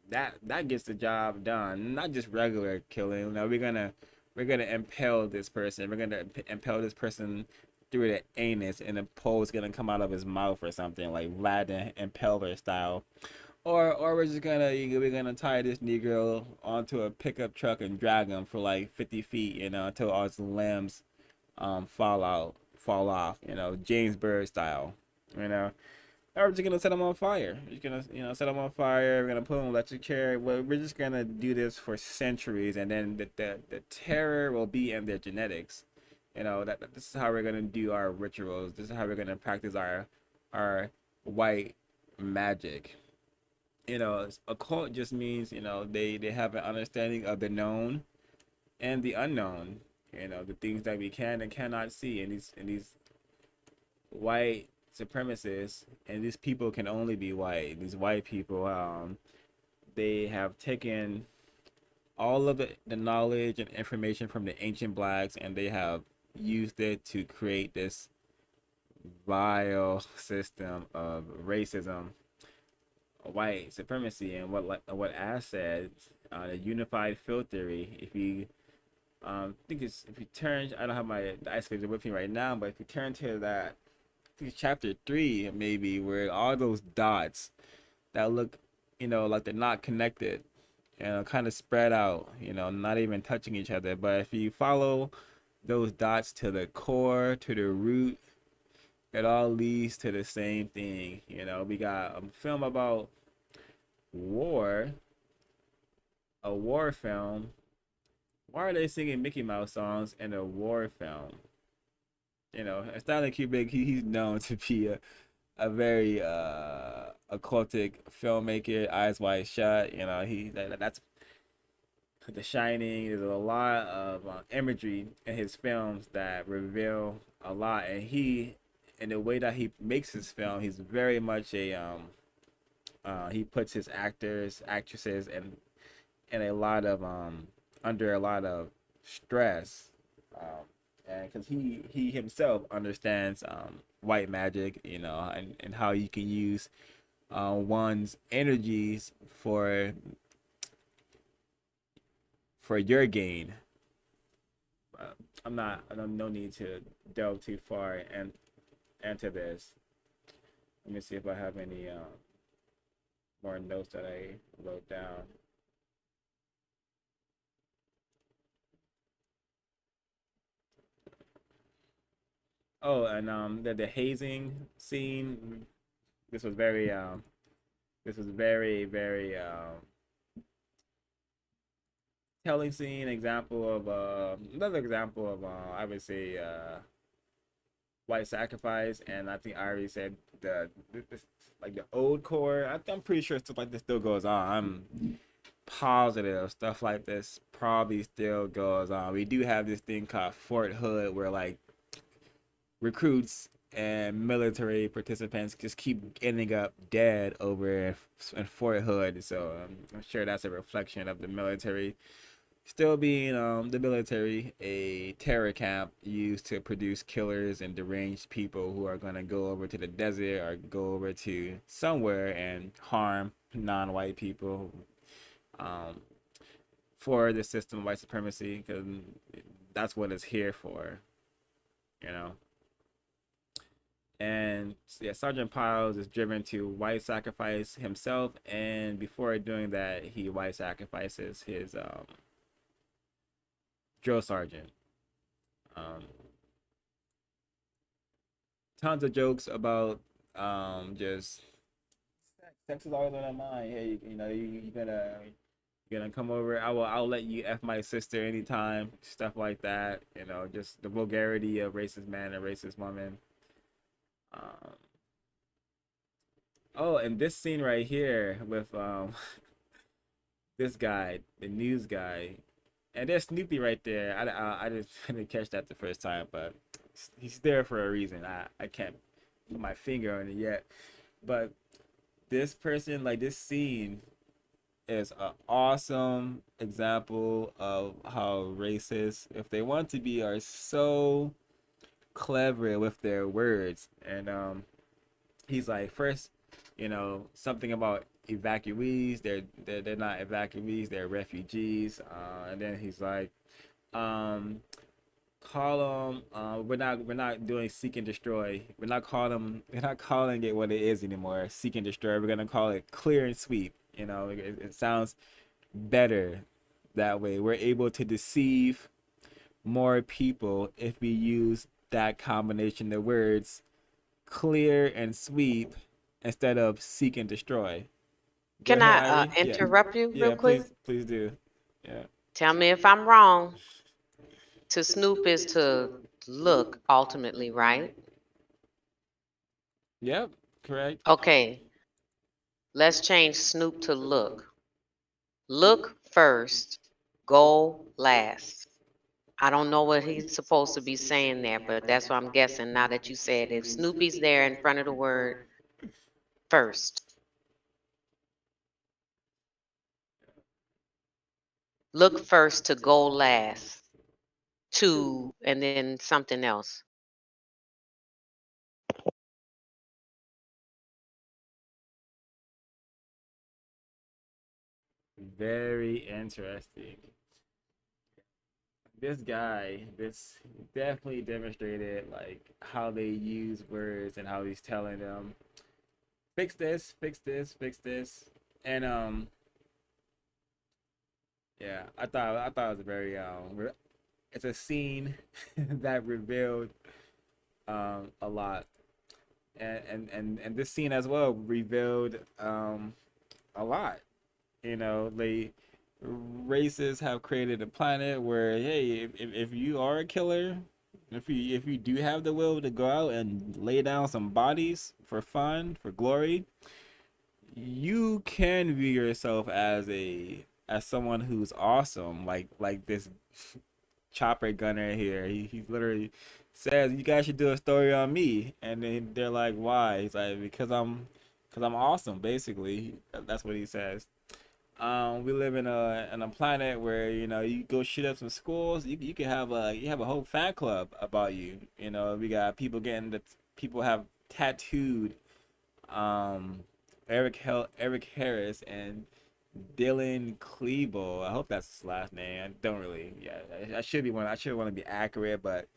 that gets the job done. Not just regular killing. Now we're gonna impale this person. We're gonna impale this person through the anus, and the pole's gonna come out of his mouth or something, like Vlad the Impaler style. Or we're gonna tie this Negro onto a pickup truck and drag him for like 50 feet, until all his limbs fall off, James Byrd style, Or we're just gonna set them on fire. We're just gonna, set them on fire. We're gonna put them in electric chair. Well, we're just gonna do this for centuries, and then the terror will be in their genetics. This is how we're gonna do our rituals. This is how we're gonna practice our white magic. Occult just means, they have an understanding of the known and the unknown. The things that we can and cannot see, and these white supremacists, and these people can only be white. These white people, they have taken all of the knowledge and information from the ancient blacks, and they have used it to create this vile system of racism, white supremacy, and what Ash said, the unified field theory. If you if you turn, I don't have the ice skater with me right now, but if you turn to that, I think it's chapter 3 maybe, where all those dots that look, like they're not connected, kind of spread out, not even touching each other. But if you follow those dots to the core, to the root, it all leads to the same thing. We got a film about war, a war film. Why are they singing Mickey Mouse songs in a war film? Stanley Kubrick, he's known to be a very occultic filmmaker, Eyes Wide Shut. That's The Shining. There's a lot of imagery in his films that reveal a lot, and in the way that he makes his film, he's very much he puts his actors, actresses, and and a lot of under a lot of stress, and because he himself understands white magic, and how you can use one's energies for your gain. I don't no need to delve too far and into this. Let me see if I have any more notes that I wrote down. Oh, and the hazing scene. This was very very telling scene. Example of another example of I would say white sacrifice, and I think I already said this, like the old core. I'm pretty sure stuff like this still goes on. I'm positive stuff like this probably still goes on. We do have this thing called Fort Hood, where like recruits and military participants just keep ending up dead over in Fort Hood. So I'm sure that's a reflection of the military still being the military, a terror camp used to produce killers and deranged people who are going to go over to the desert or go over to somewhere and harm non-white people, for the system of white supremacy, because that's what it's here for, you know. And yeah, Sergeant Piles is driven to white sacrifice himself, and before doing that, he white sacrifices his drill sergeant. Tons of jokes about just sex is always on my mind. Hey, you're gonna come over. I'll let you f my sister anytime. Stuff like that. Just the vulgarity of racist man and racist woman. Um, oh, and this scene right here with this guy, the news guy, and there's Snoopy right there. I just didn't catch that the first time, but he's there for a reason. I can't put my finger on it yet, but this person, like this scene, is an awesome example of how racists, if they want to be, are so clever with their words. And he's like, first, something about evacuees. They're not evacuees. They're refugees. And then he's like, call them. We're not doing seek and destroy. We're not calling it what it is anymore. Seek and destroy. We're gonna call it clear and sweep. It sounds better that way. We're able to deceive more people if we use that combination of words, clear and sweep, instead of seek and destroy. Go Can ahead, I Irie. Yeah, interrupt you real yeah. quick? Please do. Yeah. Tell me if I'm wrong. To snoop is to look ultimately, right? Yep. Correct. Okay, let's change snoop to look. Look first, go last. I don't know what he's supposed to be saying there, but that's what I'm guessing now that you said if Snoopy's there in front of the word first. Look first to go last. To, and then something else. Very interesting. This definitely demonstrated like how they use words and how he's telling them fix this, fix this, fix this, and yeah, I thought it was very it's a scene that revealed a lot, and this scene as well revealed a lot. They racists have created a planet where, hey, if you are a killer, if you do have the will to go out and lay down some bodies for fun, for glory, you can view yourself as someone who's awesome, like this chopper gunner here. He literally says you guys should do a story on me, and then they're like, why? He's like, because I'm awesome. Basically, that's what he says. We live in a planet where you go shoot up some schools. You can have a whole fan club about you. We got people have tattooed um Eric Harris and Dylan Klebold. I hope that's his last name. I don't really. Yeah, I should be one. I should want to be accurate, but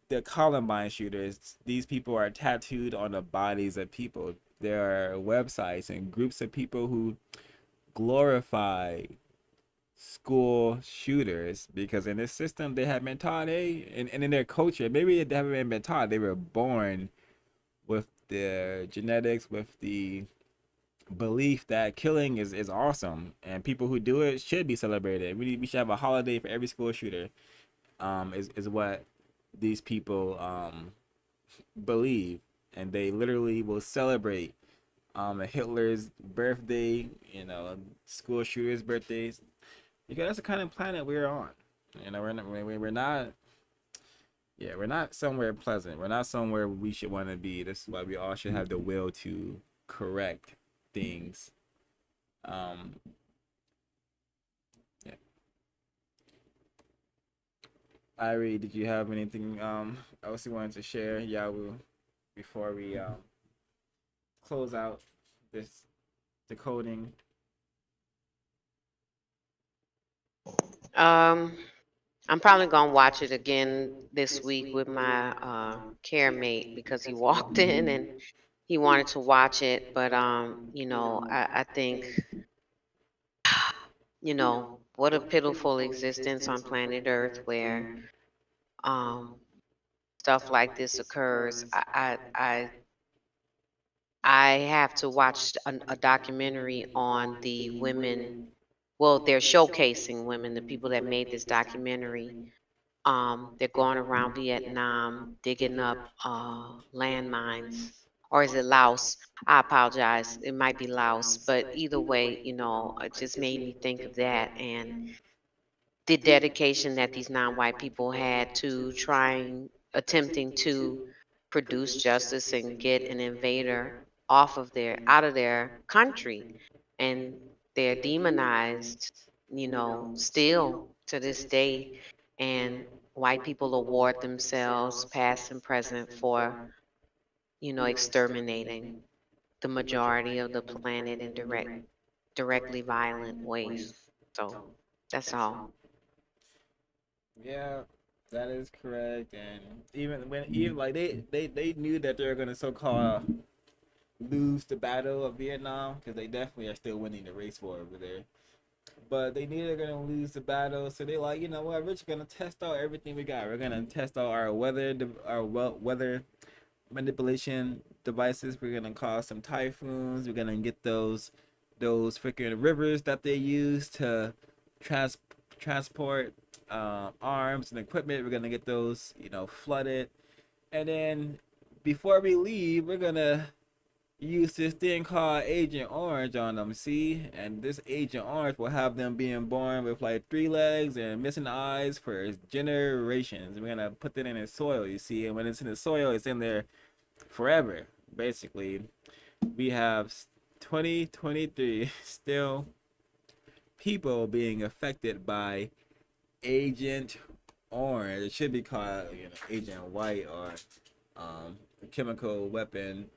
the Columbine shooters, these people are tattooed on the bodies of people. There are websites and groups of people who glorify school shooters because in this system they have been taught and in their culture, maybe they haven't been taught, they were born with the genetics, with the belief that killing is awesome and people who do it should be celebrated. We should have a holiday for every school shooter. Is what these people believe, and they literally will celebrate Hitler's birthday, school shooters' birthdays, because that's the kind of planet we're on. We're not somewhere pleasant. We're not somewhere we should want to be. This is why we all should have the will to correct things. Yeah. Irie, did you have anything else you wanted to share? Yeah, before we close out this decoding. I'm probably gonna watch it again this week with my care mate because he walked in and he wanted to watch it. But I think what a pitiful existence on planet Earth where um stuff like this occurs. I have to watch a documentary on the women. Well, they're showcasing women, the people that made this documentary. They're going around Vietnam digging up landmines, or is it Laos? I apologize. It might be Laos, but either way, it just made me think of that and the dedication that these non-white people had to attempting to produce justice and get an invader out of their country, and they're demonized, still to this day, and white people award themselves past and present for exterminating the majority of the planet in directly violent ways. So that's all. Yeah, that is correct. And even like they knew that they were gonna so-called lose the battle of Vietnam, because they definitely are still winning the race war over there. But they knew they're gonna lose the battle, so they like, what, we're just gonna test out everything we got. We're gonna test out our weather manipulation devices. We're gonna cause some typhoons. We're gonna get those freaking rivers that they use to trans transport arms and equipment. We're gonna get those, flooded, and then before we leave, we're gonna use this thing called Agent Orange on them. See, and this Agent Orange will have them being born with like 3 legs and missing eyes for generations. We're gonna put that in the soil, you see, and when it's in the soil, it's in there forever. Basically, we have 2023 still people being affected by Agent Orange. It should be called, Agent White, or a chemical weapon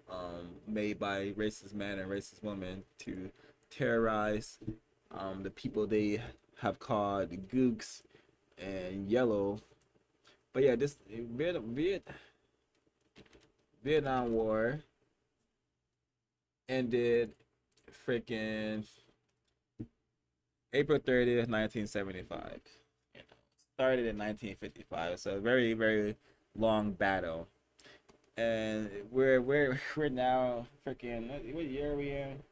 made by racist man and racist woman to terrorize the people they have called gooks and yellow. But yeah, this Vietnam War ended freaking April 30th, 1975. Started in 1955. So a very, very long battle. And we're now freaking, what year are we in?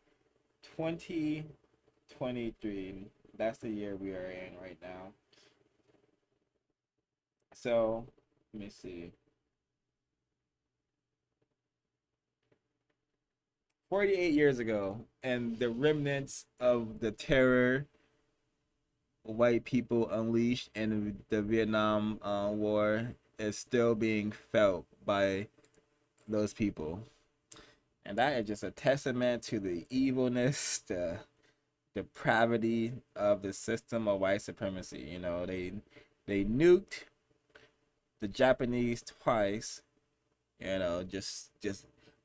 2023. That's the year we are in right now. So let me see. 48 years ago, and the remnants of the terror white people unleashed in the Vietnam War is still being felt by those people. And that is just a testament to the evilness, depravity of the system of white supremacy. They nuked the Japanese twice. Just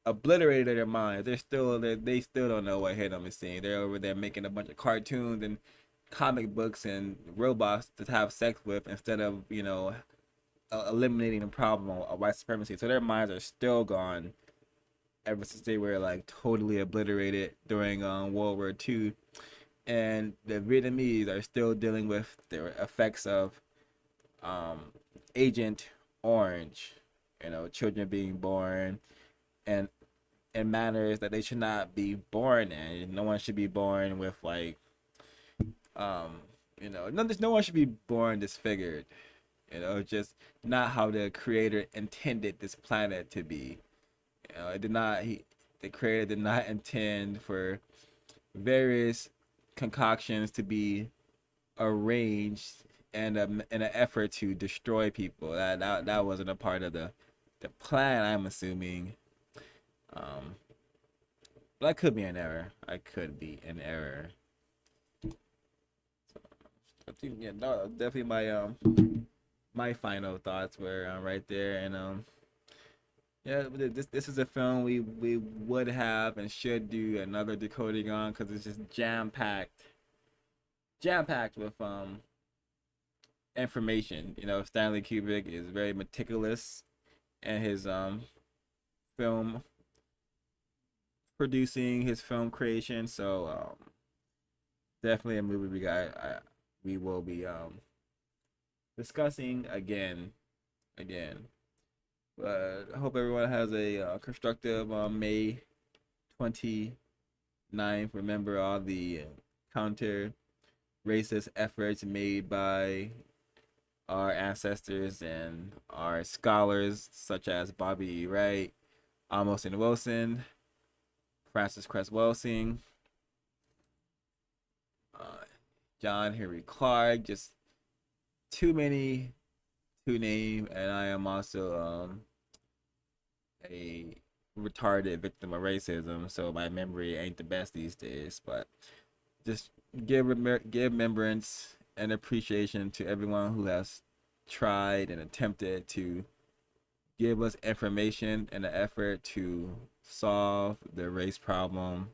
obliterated their minds. They still don't know what hit them is seeing. They're over there making a bunch of cartoons and comic books and robots to have sex with instead of eliminating the problem of white supremacy. So their minds are still gone ever since they were like totally obliterated during World War II. And the Vietnamese are still dealing with the effects of Agent Orange. Children being born and in manners that they should not be born in. No one should be born with like no one should be born disfigured. Just not how the creator intended this planet to be. The creator did not intend for various concoctions to be arranged and in an effort to destroy people. That wasn't a part of the plan, I'm assuming. But I could be in error. I think, yeah, no, definitely my final thoughts were right there. And yeah, this is a film we would have and should do another decoding on, because it's just jam packed with information. Stanley Kubrick is very meticulous in his film producing, his film creation. So definitely a movie we will be discussing again. But I hope everyone has a constructive May 29th. Remember all the counter racist efforts made by our ancestors and our scholars, such as Bobby E. Wright, Amos N. Wilson, Francis Cress Welsing, John Henry Clark. Just too many to name. And I am also a retarded victim of racism, so my memory ain't the best these days. But just give remembrance and appreciation to everyone who has tried and attempted to give us information in an effort to solve the race problem.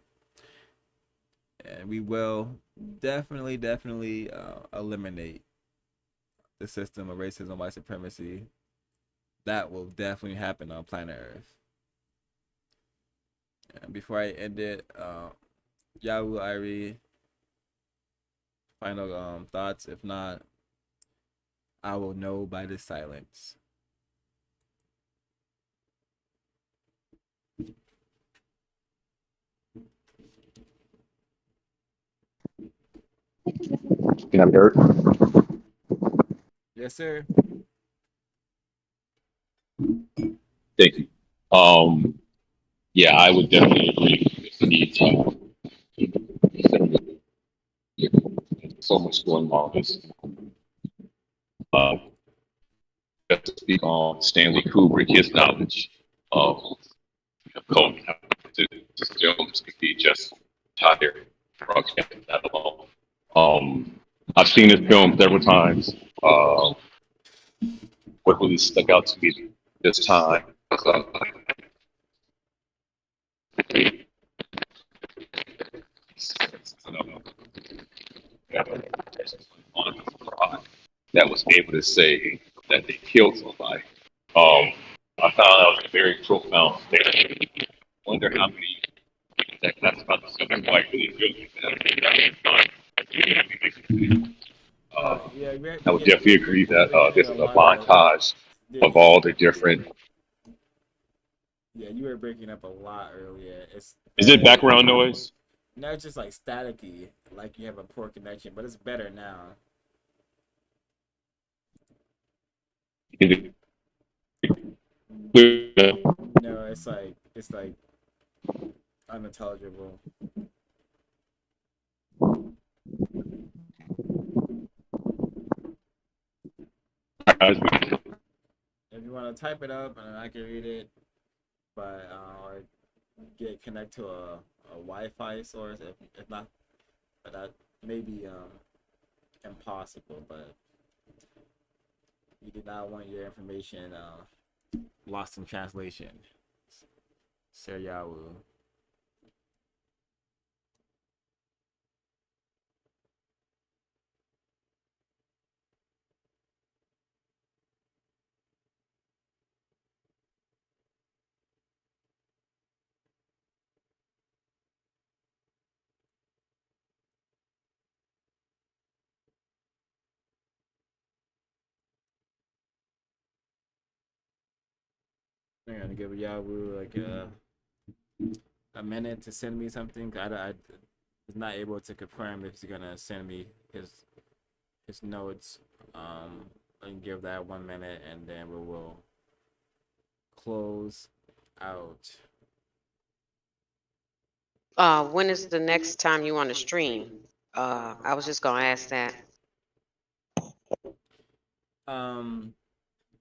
And we will definitely eliminate the system of racism, white supremacy. That will definitely happen on planet Earth. And before I end it, Yahu Irie, final thoughts. If not, I will know by the silence. Can I be heard? Yes, sir. Thank you. Yeah, I would definitely agree. This needs so much going on. Uh, just to speak on Stanley Kubrick, his knowledge of code to films could be just entire broadcast that alone. I've seen this film several times. What really stuck out to me this time was that was able to say that they killed somebody. I found that was a very profound statement. I wonder how many people that that's about the subject white really feel that. Yeah, I would definitely agree that getting this a is a lot of. montage of all the different. Yeah, you were breaking up a lot earlier. Is it background noise? No, it's just like staticky, like you have a poor connection, but it's better now. Is it No, it's like unintelligible. If you want to type it up and I can read it, or get connect to a Wi-Fi source. If not, that may be impossible, but you do not want your information lost in translation. Seryawu. I'm gonna give Yawu like a minute to send me something. I was not able to confirm if he's gonna send me his notes. I can give that 1 minute, and then we will close out. When is the next time you want to stream? I was just gonna ask that.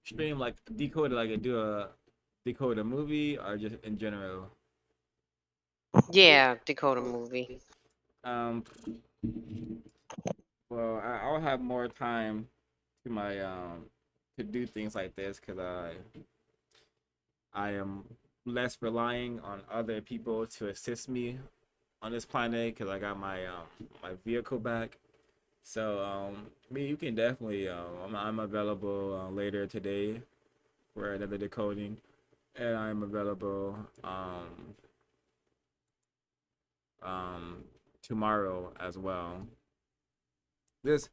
Stream like Decoded, like I do a Decode a movie, or just in general. Yeah, Dakota movie. Um, well, I'll have more time to my to do things like this because I am less relying on other people to assist me on this planet because I got my vehicle back. So you can definitely I'm available later today for another decoding, and I'm available tomorrow as well. This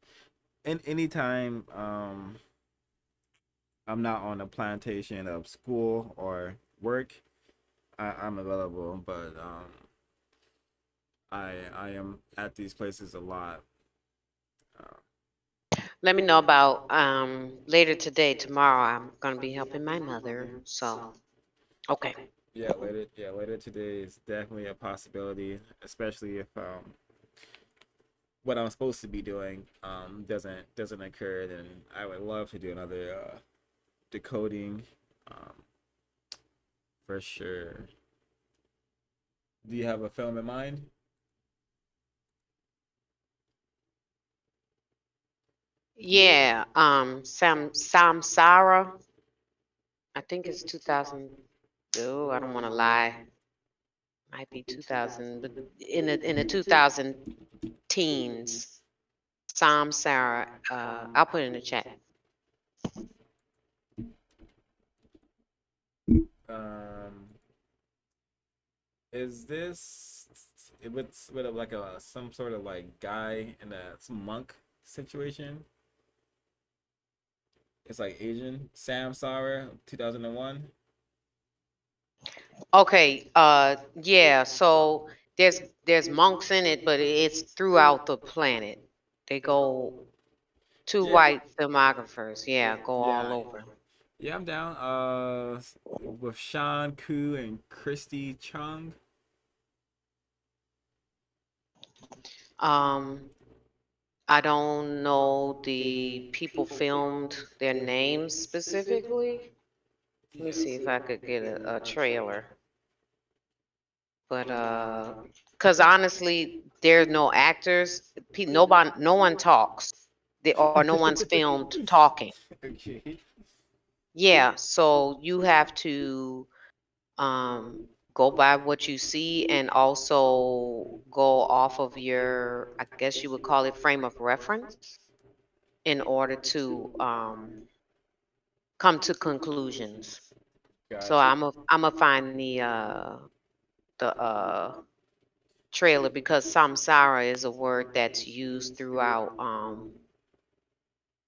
in anytime I'm not on a plantation of school or work, I'm available, but I am at these places a lot. Let me know about later today. Tomorrow, I'm gonna be helping my mother. So, okay. Later today is definitely a possibility, especially if what I'm supposed to be doing doesn't occur. Then I would love to do another decoding, um, for sure. Do you have a film in mind? Yeah. Samsara. I think it's 2000. Oh, I don't want to lie. Might be 2000, but in the 2000 teens. Samsara. I'll put it in the chat. Um, is this with like a some sort of like guy in a some monk situation? It's like Asian. Sam Sara, 2001. Okay. Yeah. So there's monks in it, but it's throughout the planet. They go two Yeah. white filmographers. Yeah, go all Yeah. over. Yeah, I'm down. With Sean Koo and Christy Chung. Um, I don't know the people filmed their names specifically. Let me see if I could get a trailer. But because honestly, there's no actors. No one talks. Or no one's filmed talking. Okay. Yeah, so you have to go by what you see and also go off of your, I guess you would call it, frame of reference in order to come to conclusions. So Gotcha. I'm a find the trailer because samsara is a word that's used throughout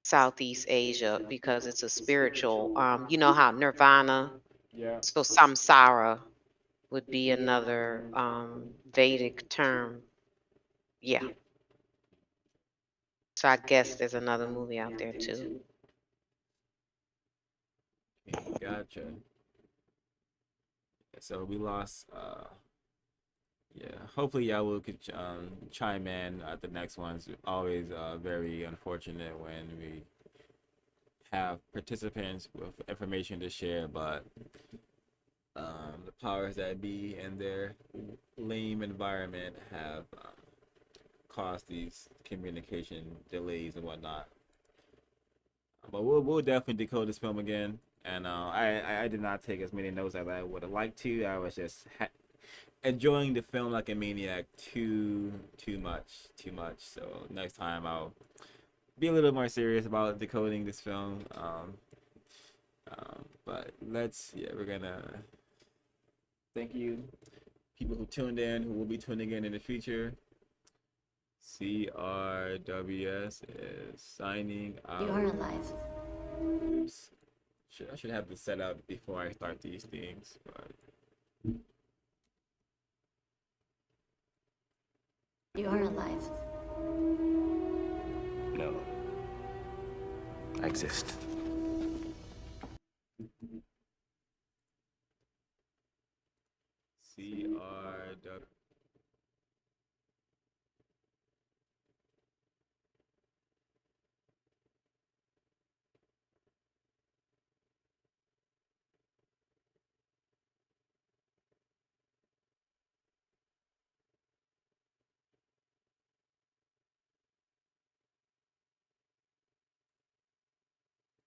Southeast Asia because it's a spiritual. You know how nirvana, Yeah. so samsara would be another Vedic term. Yeah. So I guess there's another movie out there too. Gotcha. So we lost. Yeah. Hopefully, y'all could chime in at the next ones. Always very unfortunate when we have participants with information to share, but the powers that be in their lame environment have cause these communication delays and whatnot. But we'll definitely decode this film again. And I did not take as many notes as I would have liked to. I was just enjoying the film like a maniac too much. So next time I'll be a little more serious about decoding this film. But we're gonna thank you people who tuned in, who will be tuning in the future. CRWS is signing out. You are alive. Oops. I should have this set up before I start these things, but You are alive. No. I exist. CRW